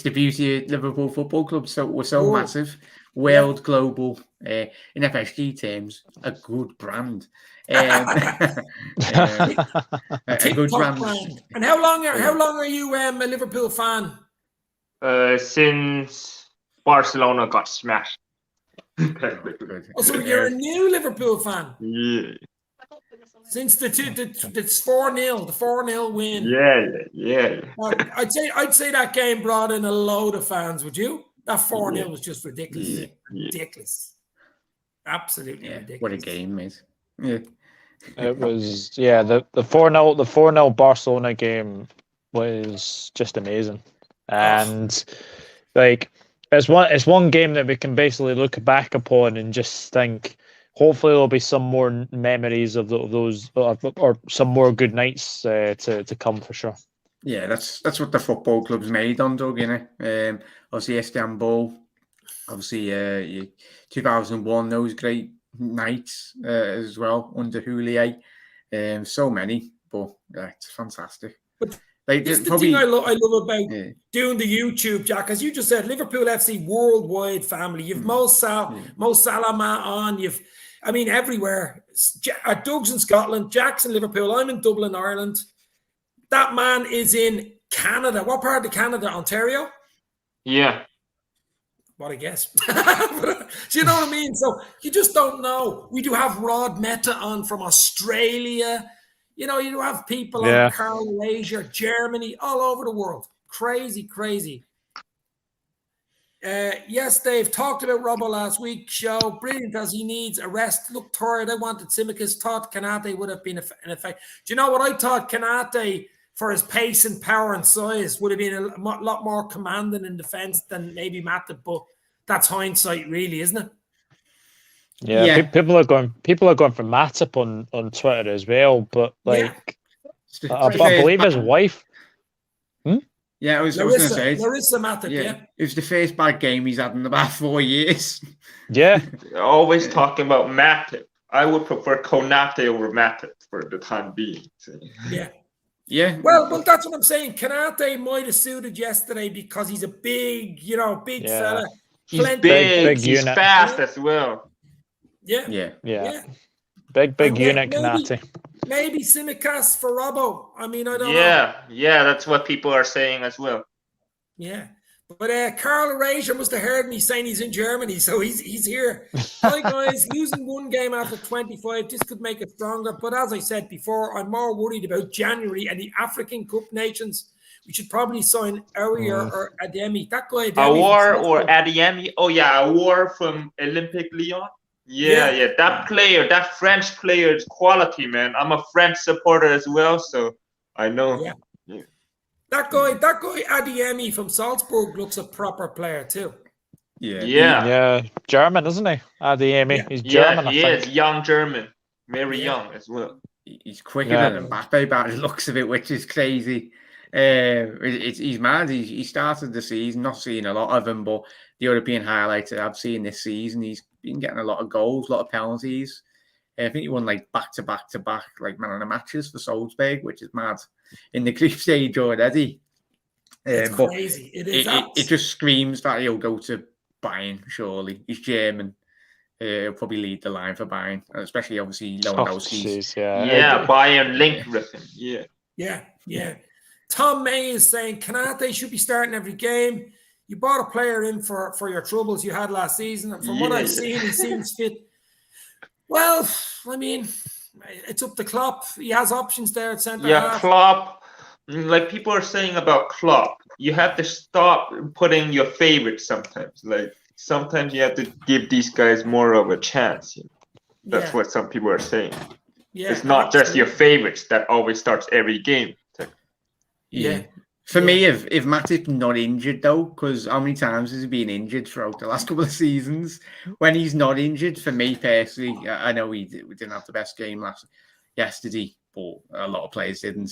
the beauty of Liverpool Football Club. So we're so massive, world, global, in FSG terms, a good brand. A good brand. And how long are you a Liverpool fan? Since Barcelona got smashed. So you're a new Liverpool fan? Yeah. Since the 4-0, the 4-0 win. Yeah. I'd say that game brought in a load of fans, would you? That 4-0 was just ridiculous. Yeah. Ridiculous. Absolutely ridiculous. What a game, mate. Yeah. It was the 4-0 Barcelona game was just amazing. And like it's one game that we can basically look back upon and just think hopefully there'll be some more memories of those or some more good nights to come for sure. Yeah, that's what the football club's made on, Doug, obviously Istanbul, obviously 2001, those great nights as well under Houllier. So many, but it's fantastic. But it's the thing I love about doing the YouTube, Jack, as you just said, Liverpool FC worldwide family. You've Mosalah on. Everywhere. Doug's in Scotland, Jack's in Liverpool. I'm in Dublin, Ireland. That man is in Canada. What part of Canada? Ontario? Yeah. What a guess. Do you know what I mean? So you just don't know. We do have Rod Meta on from Australia. You do have people on Carl Asia, Germany, all over the world. Crazy. Yes, Dave, talked about Robbo last week. Show brilliant as he needs a rest. Looked tired. I wanted Tsimikas. Thought Kanate would have been an effect. Do you know what I thought? Kanate, for his pace and power and size, would have been a lot more commanding in defence than maybe Matip. But that's hindsight, really, isn't it? Yeah. People are going for Matip on Twitter as well. But I believe his wife. Yeah, I was going to say. Larissa Matip, yeah. It was the first bad game he's had in about 4 years. Yeah. Always talking about Matip. I would prefer Konate over Matip for the time being. So. Yeah. Yeah. Well, that's what I'm saying. Konate might have suited yesterday because he's a big, big fella. He's big. He's unit. fast as well. Yeah. Big unit, Konate. Maybe Simicast for Robbo. I mean, I don't know. Yeah, that's what people are saying as well. Yeah. But Carl Erasure must have heard me saying he's in Germany, so he's here. Hi, guys. Losing one game after 25, this could make it stronger. But as I said before, I'm more worried about January and the African Cup nations. We should probably sign Aurier or Ademi. That guy, Aouar or Ademi. Oh, yeah, Aouar from Olympique Lyon. Yeah. That player, that French player is quality, man. I'm a French supporter as well, so I know. Yeah. That guy, Adeyemi from Salzburg looks a proper player too. Yeah. German, isn't he? Adeyemi. He's German. He is young German, very young as well. He's quicker than Mbappe by the looks of it, which is crazy. He's mad. He started the season, not seeing a lot of him, but the European highlights that I've seen this season, he's been getting a lot of goals, a lot of penalties. I think he won like back to back like man of the matches for Salzburg, which is mad in the group stage already. It's crazy. It is. It just screams that he'll go to Bayern. Surely he's German. He'll probably lead the line for Bayern, especially obviously Lewandowski's. Bayern linked with him. Yeah. Tom May is saying Konate should be starting every game. You bought a player in for your troubles you had last season, and from what I've seen, he seems fit. Well, I mean, it's up to Klopp. He has options there at centre half. Klopp. Like people are saying about Klopp, you have to stop putting your favorites sometimes. Like sometimes you have to give these guys more of a chance. That's what some people are saying. Yeah, it's not just your favorites that always starts every game. For me, if Matip's not injured though, because how many times has he been injured throughout the last couple of seasons? When he's not injured, for me personally, I know we didn't have the best game yesterday, but a lot of players didn't.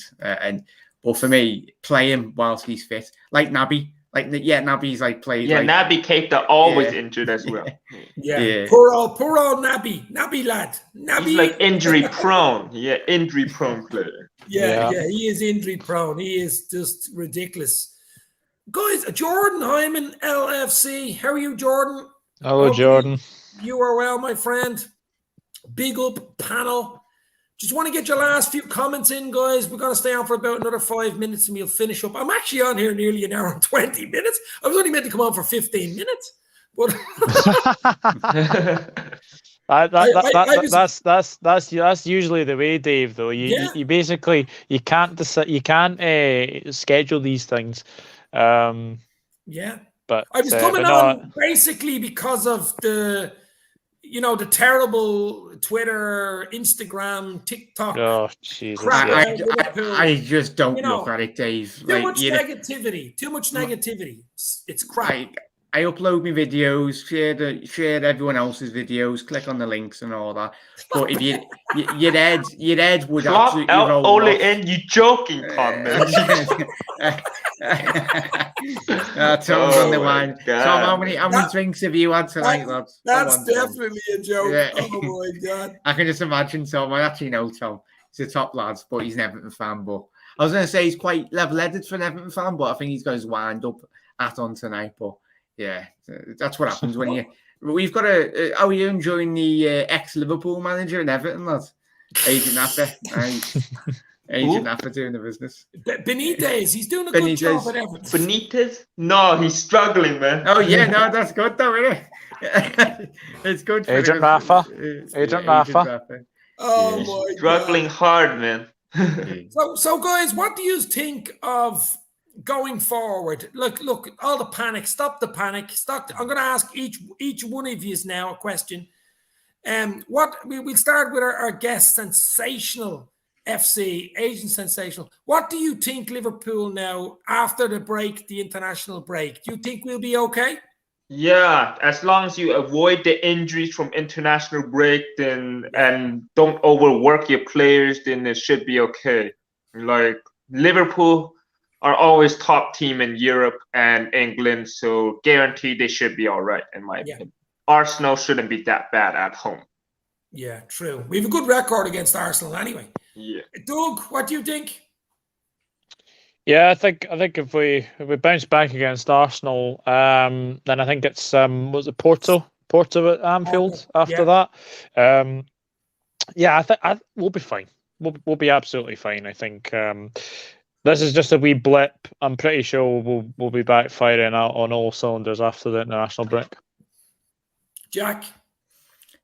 But for me, play him whilst he's fit, like Naby. Naby's like played. Yeah, Naby Keita always injured as well. Poor old Naby lad. He's like injury prone. Injury prone player. Yeah, he is injury prone. He is just ridiculous. Guys, Jordan Hyman, LFC. How are you, Jordan? Hello, Jordan. You are well, my friend. Big up panel. Just want to get your last few comments in, guys. We're going to stay on for about another 5 minutes and we'll finish up. I'm actually on here nearly an hour and 20 minutes. I was only meant to come on for 15 minutes. But that's usually the way, Dave. Though you basically you can't schedule these things. But I was coming on basically because of the terrible Twitter, Instagram, TikTok. Oh Jesus! I just don't look at it, Dave. Too much negativity. It's crap. I upload my videos, share everyone else's videos, click on the links and all that. But if your head would absolutely roll only off. in you joking comment. Tom's on the line. Tom, how many drinks have you had tonight, lads? That's definitely a joke. Yeah. Oh my God! I can just imagine Tom. I actually know Tom. He's a top lad, but he's an Everton fan. But I was going to say he's quite level-headed for an Everton fan, but I think he's got his wind up hat on tonight. But yeah, that's what happens when we've got how are you enjoying the ex-Liverpool manager in Everton, lads? Agent Napa. Agent Napa doing the business. Benitez, he's doing a good job at Everton. Benitez? No, he's struggling, man. Oh yeah, no, that's good though, isn't it? It's good for Agent Napa. Agent Napa. Oh my struggling hard, man. So guys, what do you think of going forward? Look, all the panic. Stop the panic. Stop. I'm going to ask each one of you now a question. We'll start with our guest, Sensational FC, Agent Sensational. What do you think Liverpool now after the break, the international break? Do you think we'll be okay? Yeah, as long as you avoid the injuries from international break, then and don't overwork your players, then it should be okay. Like Liverpool, are always top team in Europe and England, so guaranteed they should be all right, in my opinion. Arsenal shouldn't be that bad at home. Yeah, true. We have a good record against Arsenal anyway. Yeah. Doug, what do you think? Yeah, I think if we bounce back against Arsenal, then I think it's was it Porto at Anfield after that. Yeah, I think we'll be fine. We'll be absolutely fine. I think this is just a wee blip. I'm pretty sure we'll be back firing out on all cylinders after the international break. Jack?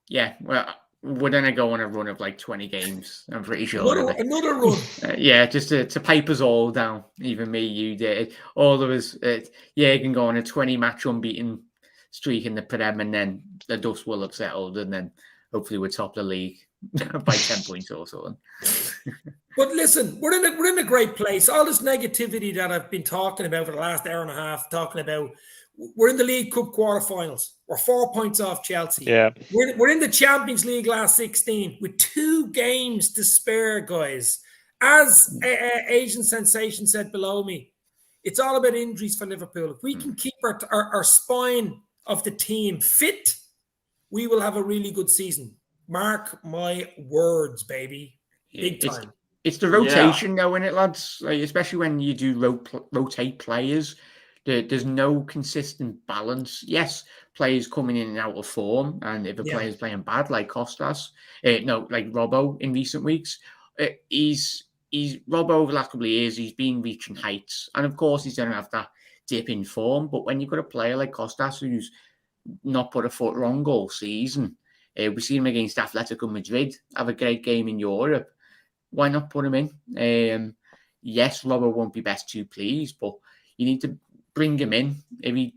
Yeah, well, we're going to go on a run of like 20 games, I'm pretty sure. Another run. Yeah, just to pipe us all down. Even me, you did. All of us, can go on a 20-match unbeaten streak in the Prem, and then the dust will have settled, and then hopefully we're top of the league by 10 points or so. But listen, we're in a great place. All this negativity that I've been talking about for the last hour and a half, talking about, we're in the League Cup quarterfinals. We're 4 points off Chelsea. Yeah, we're in the Champions League last 16 with 2 games to spare, guys. As Asian Sensation said below me, it's all about injuries for Liverpool. If we can keep our spine of the team fit, we will have a really good season. Mark my words, baby. Big time. It's the rotation, though, isn't it, lads? Like, especially when you do rotate players. There's no consistent balance. Yes, players coming in and out of form, and if a player's playing bad, like Costas, like Robbo in recent weeks, he's Robbo over the last couple of years, he's been reaching heights, and of course he's going to have that dip in form. But when you've got a player like Costas who's not put a foot wrong all season, we see him against Atletico Madrid have a great game in Europe. Why not put him in? Yes, Robbo won't be best to please, but you need to bring him in. If he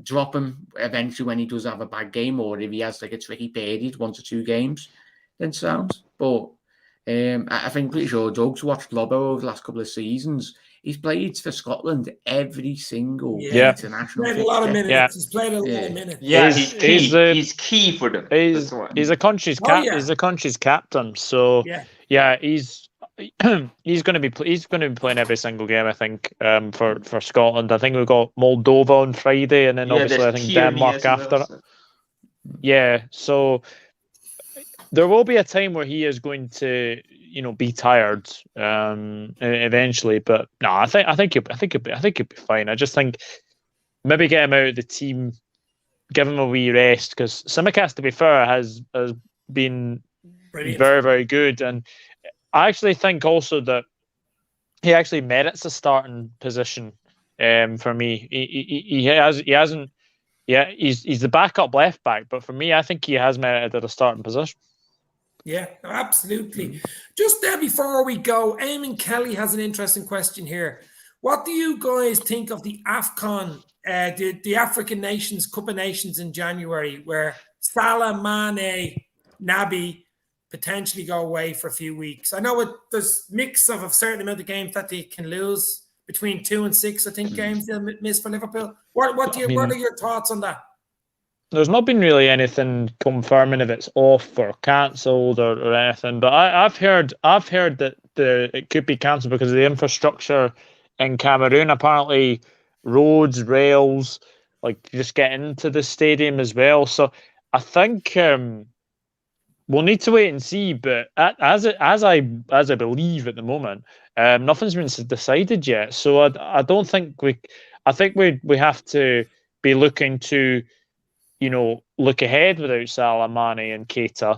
drop him eventually when he does have a bad game, or if he has like a tricky period, 1 to 2 games, then sounds. But I think pretty sure Doug's watched Robbo over the last couple of seasons. He's played for Scotland every single international. He's played a lot of minutes. Yeah. He's played a lot of minutes. Yeah, he's key for them. He's a country's he's a country's captain. So he's going to be playing every single game, I think, for Scotland. I think we've got Moldova on Friday, and then obviously I think Denmark after. Yeah, so there will be a time where he is going to, be tired eventually. But no, I think he'll be fine. I just think maybe get him out of the team, give him a wee rest, because Tsimikas, to be fair, has been brilliant. Very, very good. And I actually think also that he actually merits a starting position for me. He's the backup left back, but for me, I think he has merited a starting position. Yeah, absolutely. Just there before we go, Eamon Kelly has an interesting question here. What do you guys think of the AFCON, the African Nations Cup of Nations in January, where Salah, Mane, Naby potentially go away for a few weeks? I know there's mix of a certain amount of games that they can lose, between 2 and 6, I think, games they'll miss for Liverpool. What are your thoughts on that? There's not been really anything confirming if it's off or cancelled or anything, but I've heard that it could be cancelled because of the infrastructure in Cameroon. Apparently, roads, rails, like just get into the stadium as well. So I think we'll need to wait and see. But as I believe at the moment, nothing's been decided yet. So I don't think I think we have to be looking to, look ahead without Salah, Mane and Keita.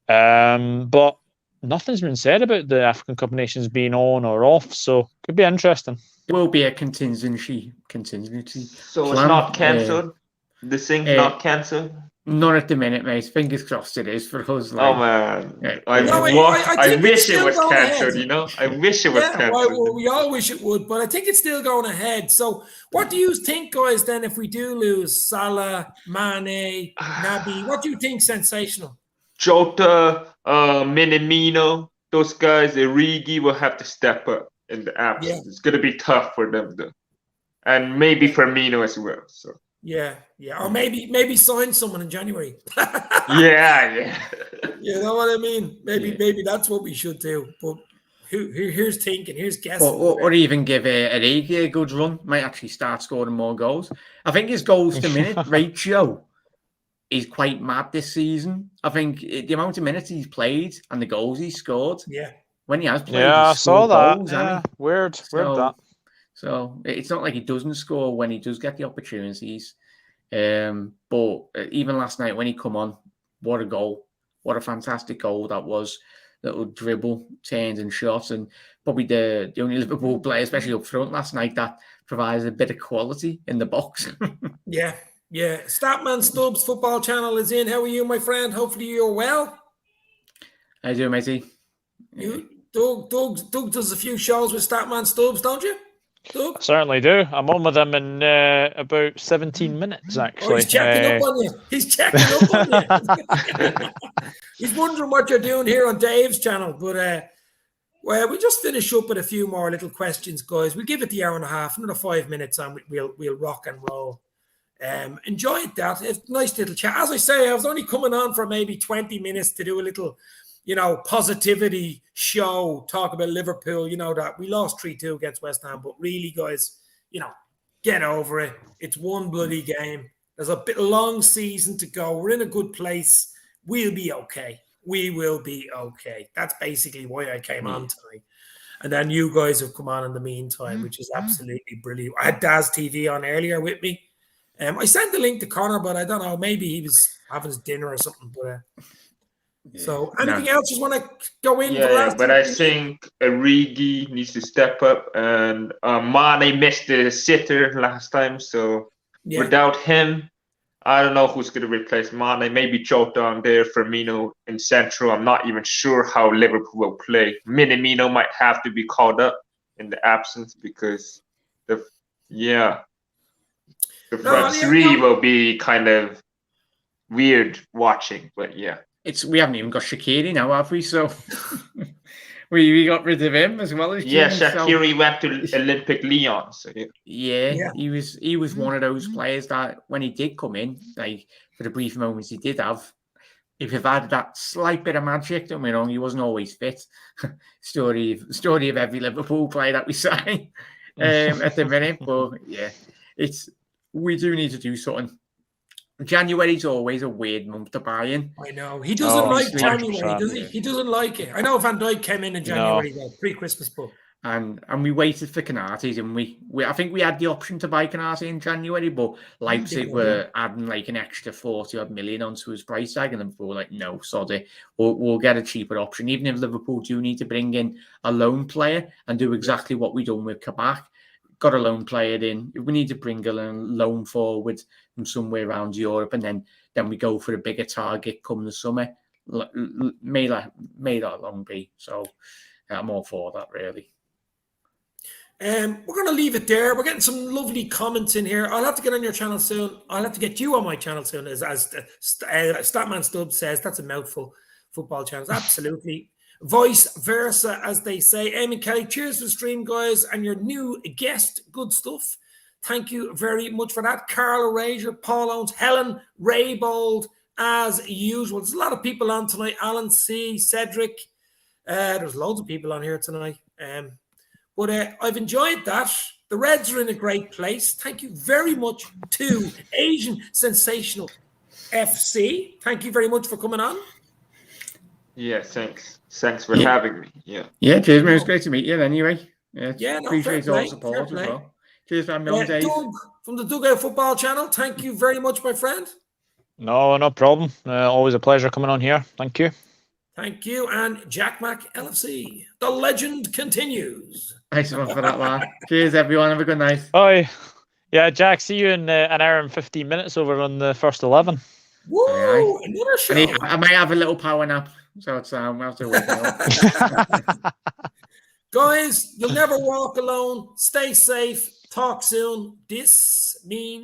But nothing's been said about the African Cup of Nations being on or off, so could be interesting. There will be a contingency. So it's not cancelled? The thing not cancelled? Not at the minute, mate. Fingers crossed it is for us. Oh, man. I wish it was cancelled, I wish it was cancelled. Well, we all wish it would, but I think it's still going ahead. So what do you think, guys, then, if we do lose Salah, Mane, Naby? What do you think, sensational? Jota, Minamino, those guys, Origi will have to step up in the absence. It's going to be tough for them, though. And maybe Firmino as well, so. Yeah, or maybe sign someone in January. Yeah. You know what I mean? Maybe that's what we should do. But Here's thinking. Here's guessing. Or even give Origi a good run. Might actually start scoring more goals. I think his goals to minute ratio is quite mad this season. I think the amount of minutes he's played and the goals he's scored. Yeah. When he has played, I saw that. Goals, yeah, weird that. So it's not like he doesn't score when he does get the opportunities. But even last night when he come on, what a goal! What a fantastic goal that was. Little dribble, turns and shots, and probably the only Liverpool player, especially up front last night, that provides a bit of quality in the box. Yeah. Statman Stubbs Football Channel is in. How are you, my friend? Hopefully you're well. How you doing, matey? Doug does a few shows with Statman Stubbs, don't you? Doug? I certainly do. I'm on with him in about 17 minutes, actually. Oh, he's checking up on you. He's checking up on you. He's wondering what you're doing here on Dave's channel. But well, we just finish up with a few more little questions, guys. We'll give it the hour and a half, another 5 minutes, and we'll rock and roll. Enjoyed that. It's a nice little chat. As I say, I was only coming on for maybe 20 minutes to do a little, positivity show, talk about Liverpool, that we lost 3-2 against West Ham. But really, guys, get over it. It's one bloody game. There's a long season to go. We're in a good place. We'll be okay. We will be okay. That's basically why I came on tonight. And then you guys have come on in the meantime, which is absolutely brilliant. I had Daz TV on earlier with me. I sent the link to Connor, but I don't know. Maybe he was having his dinner or something. But so, anything else you want to go in? Yeah, but I think Origi needs to step up, and Mane missed the sitter last time. So without him, I don't know who's going to replace Mane. Maybe Jota on there, Firmino in central. I'm not even sure how Liverpool will play. Minamino might have to be called up in the absence because the front three will be kind of weird watching, but we haven't even got Shaqiri now, have we? So we got rid of him as well as Shaqiri went to Olympic Lyon. So he was one of those players that when he did come in, like for the brief moments he did have, if you've had that slight bit of magic, don't be wrong, he wasn't always fit. story of every Liverpool player that we sign at the minute, but we do need to do something. January's always a weird month to buy in. I know. He doesn't like January, does he? He doesn't like it. I know Van Dijk came in January, pre-Christmas book. And we waited for Canati, and we I think we had the option to buy Canati in January, but Leipzig were adding like an extra 40-odd million onto his price tag, and then we were like, no, sorry, we'll get a cheaper option. Even if Liverpool do need to bring in a loan player and do exactly what we done with Kabak, got a loan player in. We need to bring a loan forward from somewhere around Europe, and then we go for a bigger target come the summer. May that long be. So I'm all for that, really. We're going to leave it there. We're getting some lovely comments in here. I'll have to get on your channel soon. I'll have to get you on my channel soon, as Statman Stubbs says. That's a mouthful. Football channels, absolutely. Vice versa, as they say. Eamon Kelly, cheers for the stream, guys, and your new guest. Good stuff. Thank you very much for that. Carl Rager, Paul Owens, Helen Raybold, as usual. There's a lot of people on tonight. Alan C, Cedric. There's loads of people on here tonight. But I've enjoyed that. The Reds are in a great place. Thank you very much to Asian Sensational FC. Thank you very much for coming on. Yeah, thanks. Thanks for having me. Yeah, cheers, man. It was great to meet you anyway. Appreciate all support as well. Cheers for having me on, Dave. Doug from the Dugout Football Channel. Thank you very much, my friend. No problem. Always a pleasure coming on here. Thank you. Thank you. And Jack Mac LFC. The legend continues. Thanks for that, man. Cheers, everyone. Have a good night. Bye. Yeah, Jack, see you in an hour and 15 minutes over on the first 11. Woo! Another show. I might have a little power nap. So it's we'll have to wake up. Guys, you'll never walk alone. Stay safe. Talk soon. This means